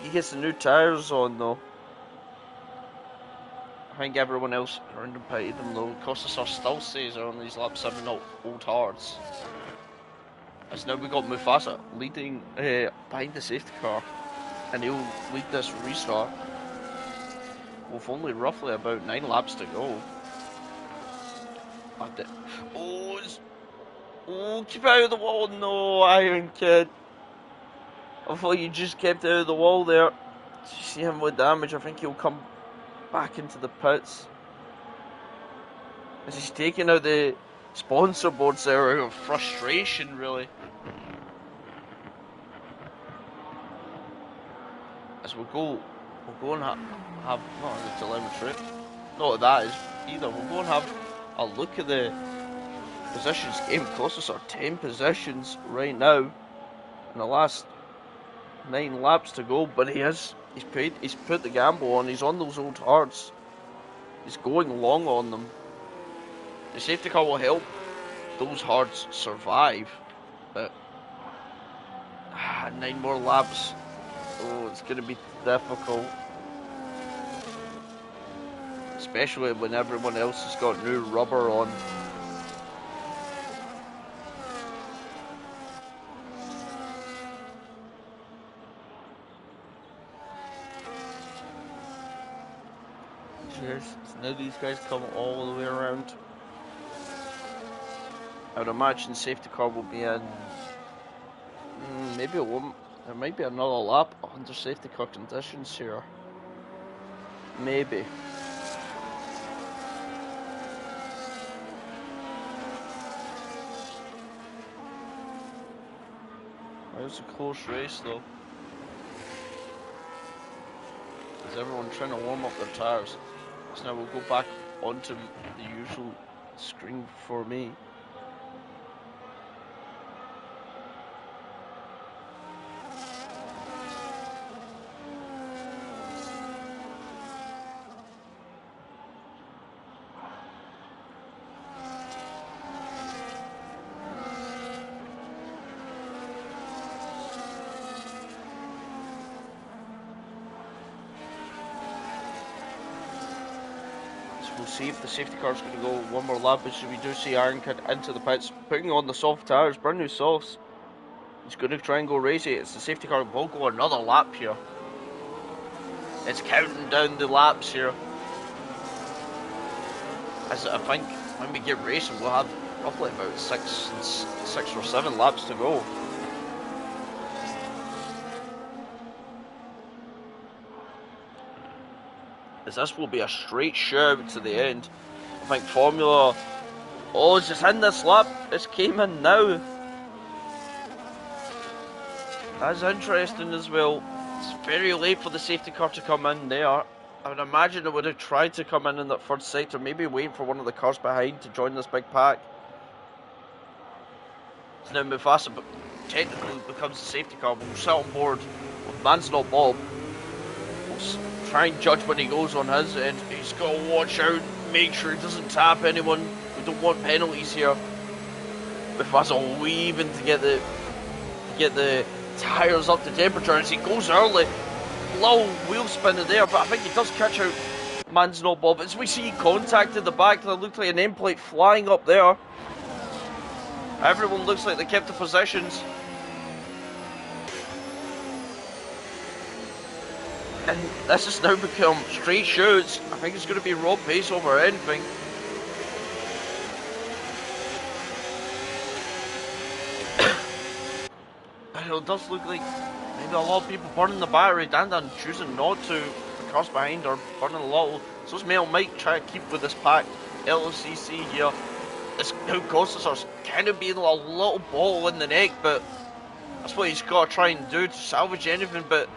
he gets the new tyres on though. I think everyone else around him pitted them though. Costas still stays on these lap 7 old hards. As now we got Mufasa leading behind the safety car, and he'll lead this restart with only roughly about 9 laps to go. Oh, keep out of the wall. No, Iron Kid. Hopefully you just kept out of the wall there. You see him with damage. I think he'll come back into the pits. As he's taking out the sponsor boards there out of frustration, really. As we'll go and have not the telemetry. Not that is either. We'll go and have a look at the positions. Game closest are 10 positions right now in the last 9 laps to go, but he's put the gamble on. He's on those old hards. He's going long on them. The safety car will help those hards survive, but 9 more laps. Oh, it's going to be difficult, especially when everyone else has got new rubber on. Cheers. So now these guys come all the way around. I would imagine safety car will be in. Maybe it won't. There might be another lap under safety car conditions here. Maybe. It was a close race though. Is everyone trying to warm up their tyres? So now we'll go back onto the usual screen for me. We'll see if the safety car's going to go one more lap, but we do see Ironcad into the pits, putting on the soft tyres, brand new softs. He's going to try and go race it. It's the safety car will go another lap here. It's counting down the laps here. As I think when we get racing, we'll have roughly about 6 or 7 laps to go. As this will be a straight shout to the end. I think Formula... Oh, it's just in this lap. It's came in now. That's interesting as well. It's very late for the safety car to come in there. I would imagine it would have tried to come in that third sector, maybe waiting for one of the cars behind to join this big pack. So now Mufasa technically becomes the safety car. We'll sit on board with Man's-Not Bob. Try and judge when he goes on his end. He's got to watch out, make sure he doesn't tap anyone. We don't want penalties here. With us all weaving to get the tyres up to temperature, as he goes early. Little wheel spinning there, but I think he does catch out Man's-Not Bob. As we see contact in the back, that looked like an end plate flying up there. Everyone looks like they kept the positions. And this has now become straight shoots. I think it's going to be Rob Pace over anything. And it does look like maybe a lot of people burning the battery. Dan choosing not to. The cars behind are burning a lot. So it's Mel Mike trying to keep with this pack. LOCC here. This now Costas are kind of being a little bottle in the neck, but that's what he's got to try and do to salvage anything. But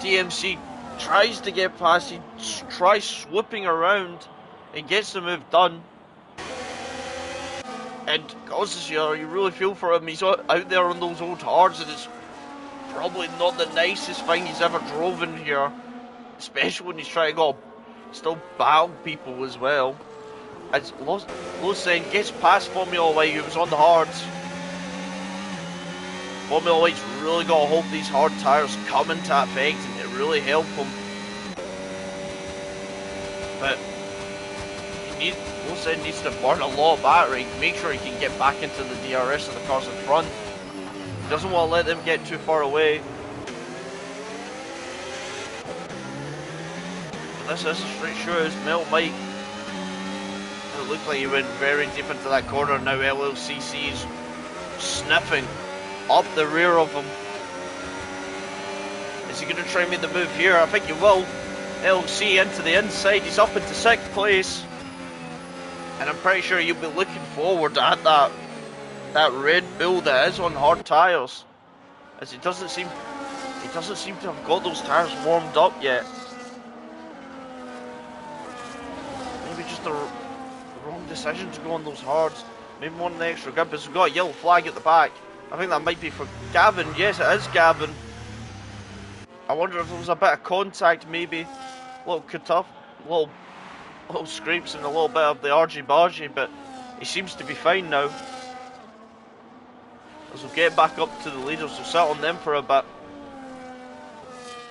DMC tries to get past, he tries swooping around and gets the move done. And Costas here, you really feel for him. He's out there on those old hards, and it's probably not the nicest thing he's ever drove in here, especially when he's trying to go still battle people as well. As Losen gets past Formula White, who was on the hards. Formula White's really got to hope these hard tyres come into effect and it really help him. But Losen needs to burn a lot of battery, make sure he can get back into the DRS of the cars in front. He doesn't want to let them get too far away. But this is a straight shoot as Mel Mike. It looked like he went very deep into that corner. Now LLCC is sniffing up the rear of him. Is he going to try and make the move here? I think he will. LC into the inside. He's up into 6th place. And I'm pretty sure you'll be looking forward at that Red Bull that is on hard tyres. As he doesn't seem to have got those tyres warmed up yet. Maybe just the wrong decision to go on those hards. Maybe one the extra grip, but we've got a yellow flag at the back. I think that might be for Gavin. Yes, it is Gavin. I wonder if there was a bit of contact, maybe. A little cut-off, little scrapes and a little bit of the argy-bargy, but he seems to be fine now. As we'll get back up to the leaders, we'll sit on them for a bit.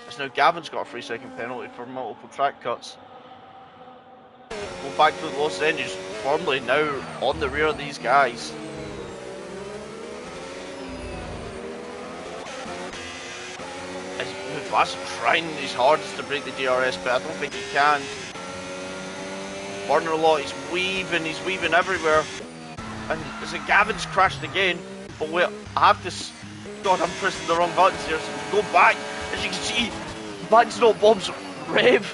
As now Gavin's got a 3-second penalty for multiple track cuts. We'll back to the Los Angeles, firmly now on the rear of these guys. Mufasa trying his hardest to break the DRS, but I don't think he can. Burner Lot, he's weaving everywhere. And is it Gavin's crashed again? But wait, I have to... God, I'm pressing the wrong buttons here, so go back. As you can see, Max Not Bob's rev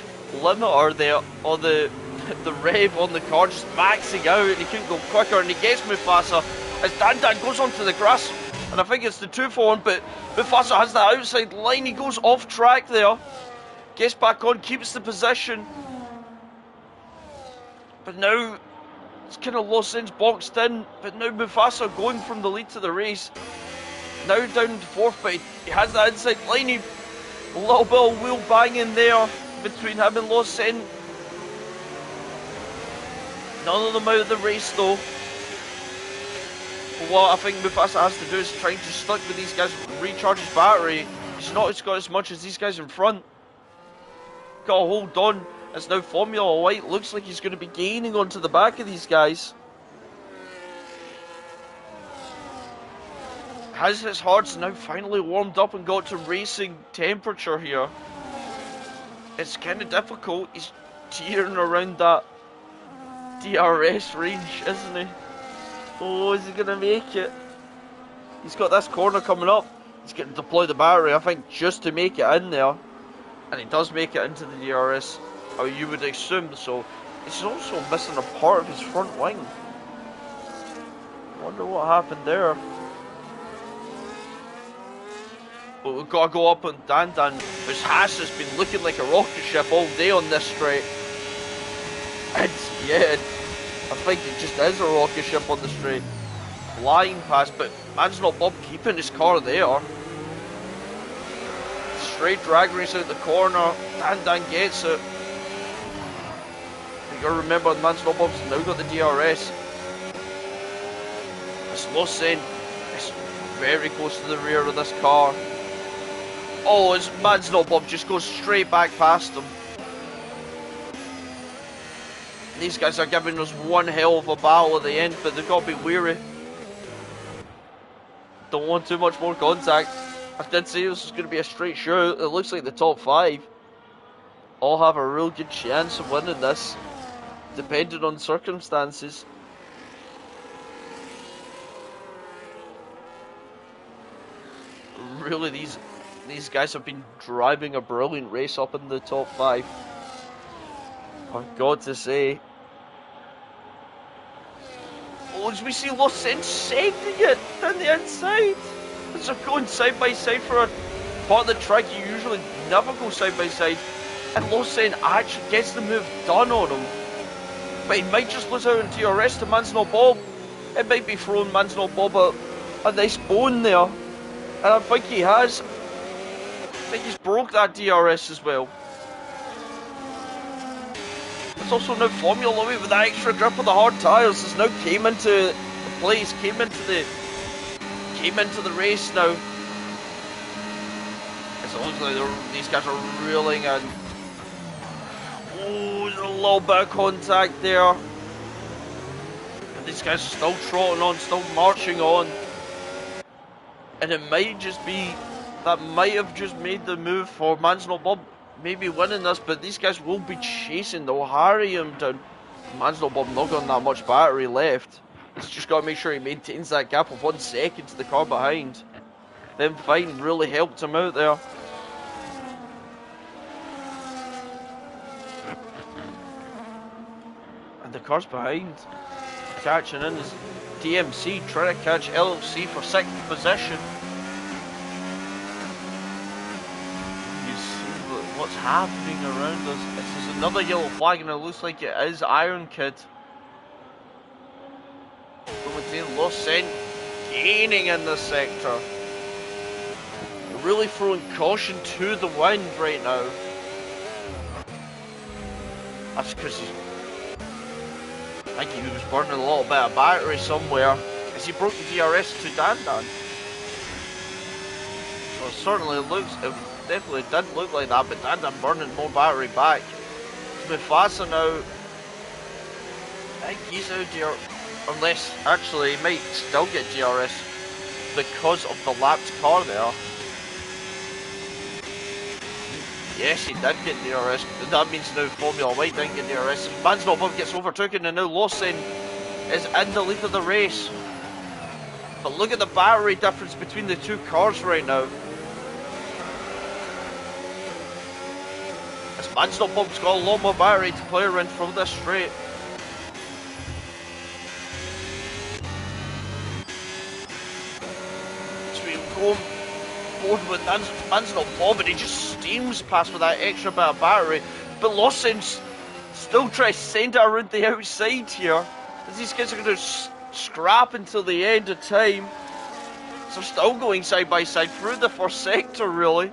limiter there, or the rev on the car just maxing out, and he couldn't go quicker, and he gets Mufasa as Dan goes onto the grass. And I think it's the 2-for-1, but Mufasa has that outside line. He goes off track there. Gets back on, keeps the position. But now, it's kind of Los Angeles boxed in. But now Mufasa going from the lead to the race. Now down to 4th, but he has that inside line. A little bit of wheel banging there between him and Los Angeles. None of them out of the race though. But what I think Mufasa has to do is try to stick with these guys, recharge his battery. He's not got as much as these guys in front. Got to hold on. It's now Formula White. Looks like he's going to be gaining onto the back of these guys. Has his hearts now finally warmed up and got to racing temperature here? It's kind of difficult. He's teetering around that DRS range, isn't he? Oh, is he going to make it? He's got this corner coming up. He's going to deploy the battery, I think, just to make it in there. And he does make it into the DRS. Or you would assume so. He's also missing a part of his front wing. Wonder what happened there. But we've got to go up on Dan, whose Haas has been looking like a rocket ship all day on this straight. And yeah, I think it just is a rocket ship on the straight. Flying past, but Man's Not Bob keeping his car there. Straight drag race out the corner. Dan gets it. You gotta remember, Man's Not Bob's now got the DRS. It's Los Angeles. It's very close to the rear of this car. Oh, it's Man's Not Bob just goes straight back past him. These guys are giving us one hell of a battle at the end, but they've got to be wary. Don't want too much more contact. I did say this was going to be a straight shoot. It looks like the top 5 all have a real good chance of winning this, depending on circumstances. Really, these guys have been driving a brilliant race up in the top 5. I've got to say. Oh, as we see Los Angeles sending it down the inside. As they're going side by side for a part of the track, you usually never go side by side. And Los Angeles actually gets the move done on him. But he might just lose out on DRS to Man's Not Bob. It might be throwing Man's Not Bob a nice bone there. And I think he has. I think he's broke that DRS as well. It's also now Formula White with that extra grip of the hard tyres. Has now came into the place, came into the race now. It looks like these guys are reeling in. Oh, there's a little bit of contact there. And these guys are still trotting on, still marching on. And it might just be, that might have just made the move for Man's Not Bob maybe winning this, but these guys will be chasing, they'll harry him down. Man's Not Bob not got that much battery left. He's just got to make sure he maintains that gap of 1 second to the car behind. Them fighting really helped him out there. cars behind. Catching in is DMC trying to catch LLC for 6th position. You see what's happening around us. This is another yellow flag, and it looks like it is Iron Kid. Lawson gaining in this sector. Really throwing caution to the wind right now. That's because I think he was burning a little bit of battery somewhere as he broke the DRS to Dandan. So it definitely didn't look like that, but Dandan burning more battery back. Mufasa now, I think he's out here, unless actually he might still get DRS because of the lapped car there. Yes, he did get DRS. That means now Formula White didn't get DRS. Mansell gets overtaken, and now Lawson is in the lead of the race. But look at the battery difference between the two cars right now. As Mansell-Bob's got a lot more battery to play around from this straight. So we're going forward with Mansell-Bob, and he just steams past with that extra bit of battery. But Lawson's still trying to send it around the outside here. As these guys are going to scrap until the end of time. So still going side by side through the first sector, really.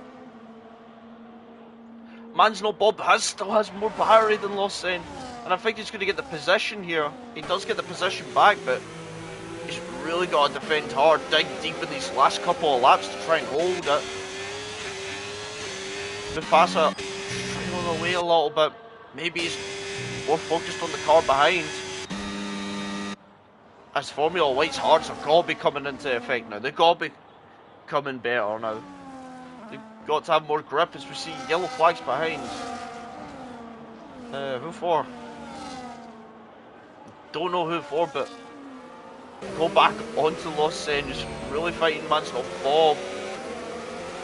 Mansell-Bob still has more battery than Lawson, and I think he's going to get the position here. He does get the position back, but he's really got to defend hard, dig deep in these last couple of laps to try and hold it. Mufasa trailing away a little bit. Maybe he's more focused on the car behind. As Formula White's hards have got to be coming into effect now. They've got to be coming better now. They've got to have more grip as we see yellow flags behind. Who for? Don't know who for, but go back onto Lawson, just really fighting Mansell-Bob.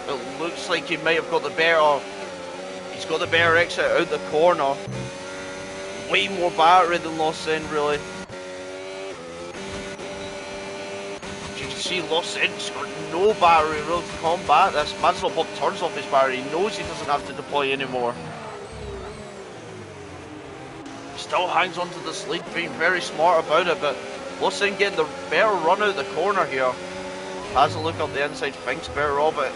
It looks like he might have got the better. He's got the better exit out the corner. Way more battery than Lawson, really. You can see Lawson's got no battery really to combat this. Mansell-Bob turns off his battery. He knows he doesn't have to deploy anymore. Still hangs onto this lead, being very smart about it, but Lawson getting the better run out the corner here. Has a look up the inside, thinks better of it.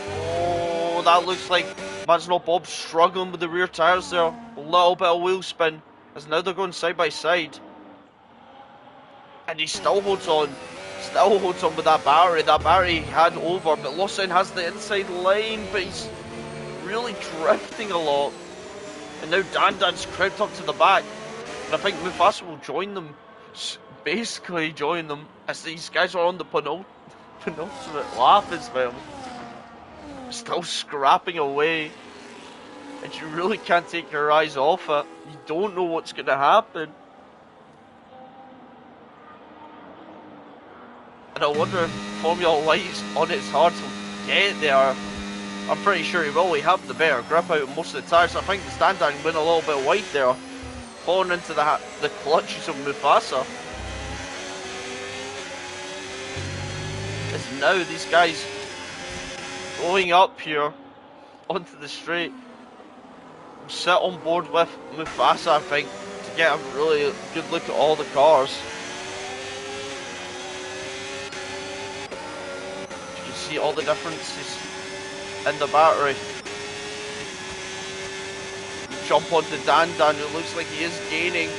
Oh, that looks like Mansell-Bob struggling with the rear tyres there. A little bit of wheel spin, as now they're going side by side. And he still holds on. Still holds on with that battery. That battery he had over, but Lawson has the inside line, but he's really drifting a lot. And now Dandan's crept up to the back. And I think Mufasa will join them. Basically join them, as these guys are on the penultimate lap as well. Still scrapping away. And you really can't take your eyes off it. You don't know what's going to happen. And I wonder if Formula White's on its hard to get there. I'm pretty sure he will. He have the better grip out of most of the tyres. I think the Dandan went a little bit wide there, falling into the clutches of Mufasa. As now these guys going up here onto the straight, sit on board with Mufasa, I think, to get a really good look at all the cars. You can see all the differences in the battery. Jump onto Dandan, it looks like he is gaining.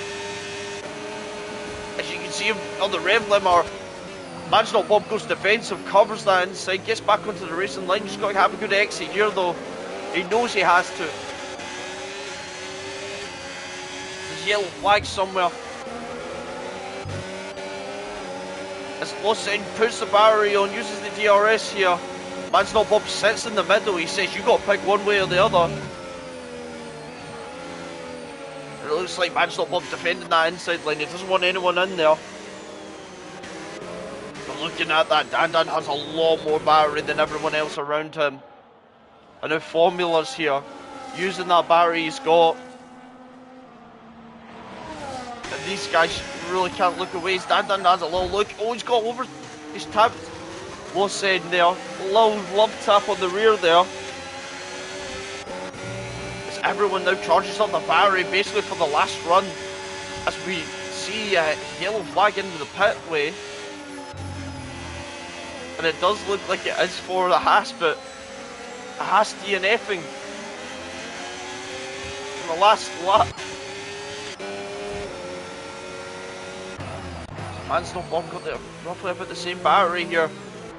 As you can see him on the rev limiter, Mansell-Bob goes defensive, covers that inside, gets back onto the racing line. Just got to have a good exit here though. He knows he has to. There's yellow flag somewhere. As Lawson puts the battery on, uses the DRS here. Mansell-Bob sits in the middle. He says, you got to pick one way or the other. And it looks like Mansell-Bob defending that inside line. He doesn't want anyone in there. But looking at that, Dandan has a lot more battery than everyone else around him. And now Formula's here, using that battery he's got. And these guys really can't look away. Dan Dan has a little look. Oh, he's got over. He's tapped Lawson there. Little love tap on the rear there. As everyone now charges up the battery basically for the last run. As we see a yellow flag into the pitway. And it does look like it is for the Haas, but a Haas DNFing in the last lap. Mansell Bob got roughly about the same battery here,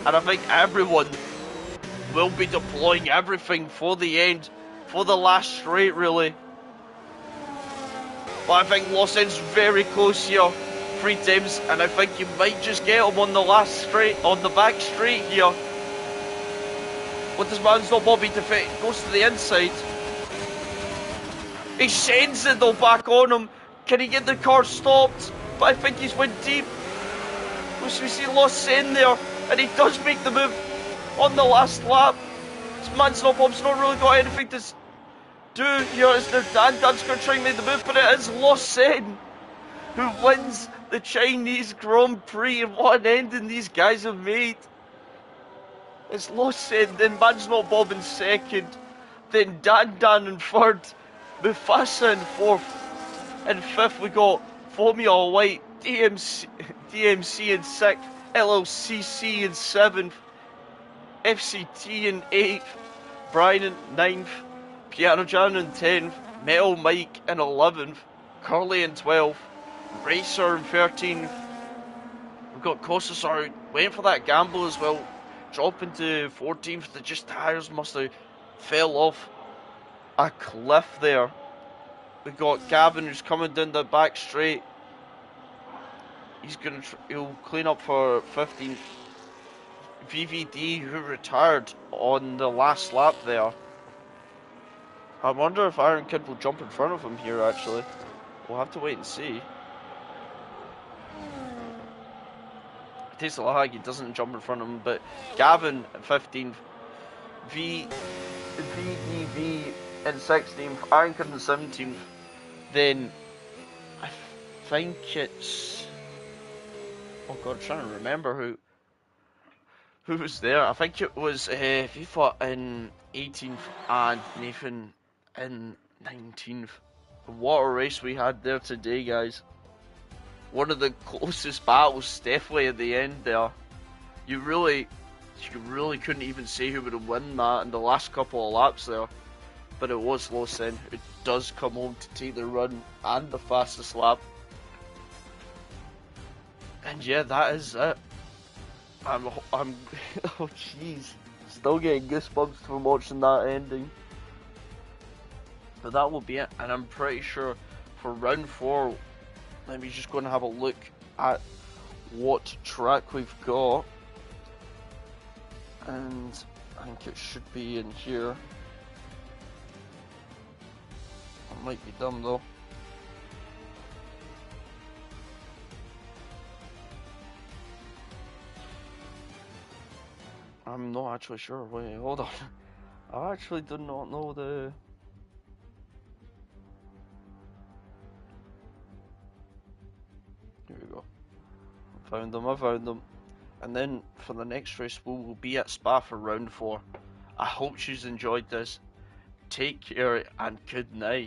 and I think everyone will be deploying everything for the end, for the last straight really. But I think Lawson's very close here, 3 times, and I think you might just get him on the last straight, on the back straight here. What does Mansell Bobby defeat? Goes to the inside. He sends it though back on him. Can he get the car stopped? But I think he's went deep. We see Lawson there, and he does make the move on the last lap. Mansell Bob's not really got anything to do here. Is there Dan Dan's going to try and make the move, but it is Lawson who wins the Chinese Grand Prix, and what an ending these guys have made. It's Lawson, then Mansell Bob in second, then Dan Dan in third, Mufasa in fourth, and fifth we got Formula White, DMC in sixth, LLCC in seventh, FCT in eighth, Brian in ninth, Piano Jan in 10th, Metal Mike in 11th, Curly in 12th, Racer in 13th. We've got Kosasar went for that gamble as well, dropping to 14th. The just tires must have fell off a cliff there. We've got Gavin who's coming down the back straight. He'll clean up for 15th. VVD who retired on the last lap there. I wonder if Iron Kid will jump in front of him here actually. We'll have to wait and see. It takes a lag, he doesn't jump in front of him, but Gavin at 15th, VDV in 16th, Iron Kid in 17th, then I think it's, oh god, I'm trying to remember who was there. I think it was FIFA in 18th and Nathan in 19th. What a race we had there today, guys. One of the closest battles, definitely at the end there. You really couldn't even say who would have won that in the last couple of laps there. But it was Lawson who does come home to take the run and the fastest lap. And yeah, that is it. I'm oh jeez, still getting goosebumps from watching that ending. But that will be it, and I'm pretty sure for round 4, let me just go and have a look at what track we've got, and I think it should be in here. I might be dumb though. I'm not actually sure. Wait, hold on. I actually do not know the... Here we go. I found them. And then for the next race, we'll be at Spa for round 4. I hope you've enjoyed this. Take care and good night.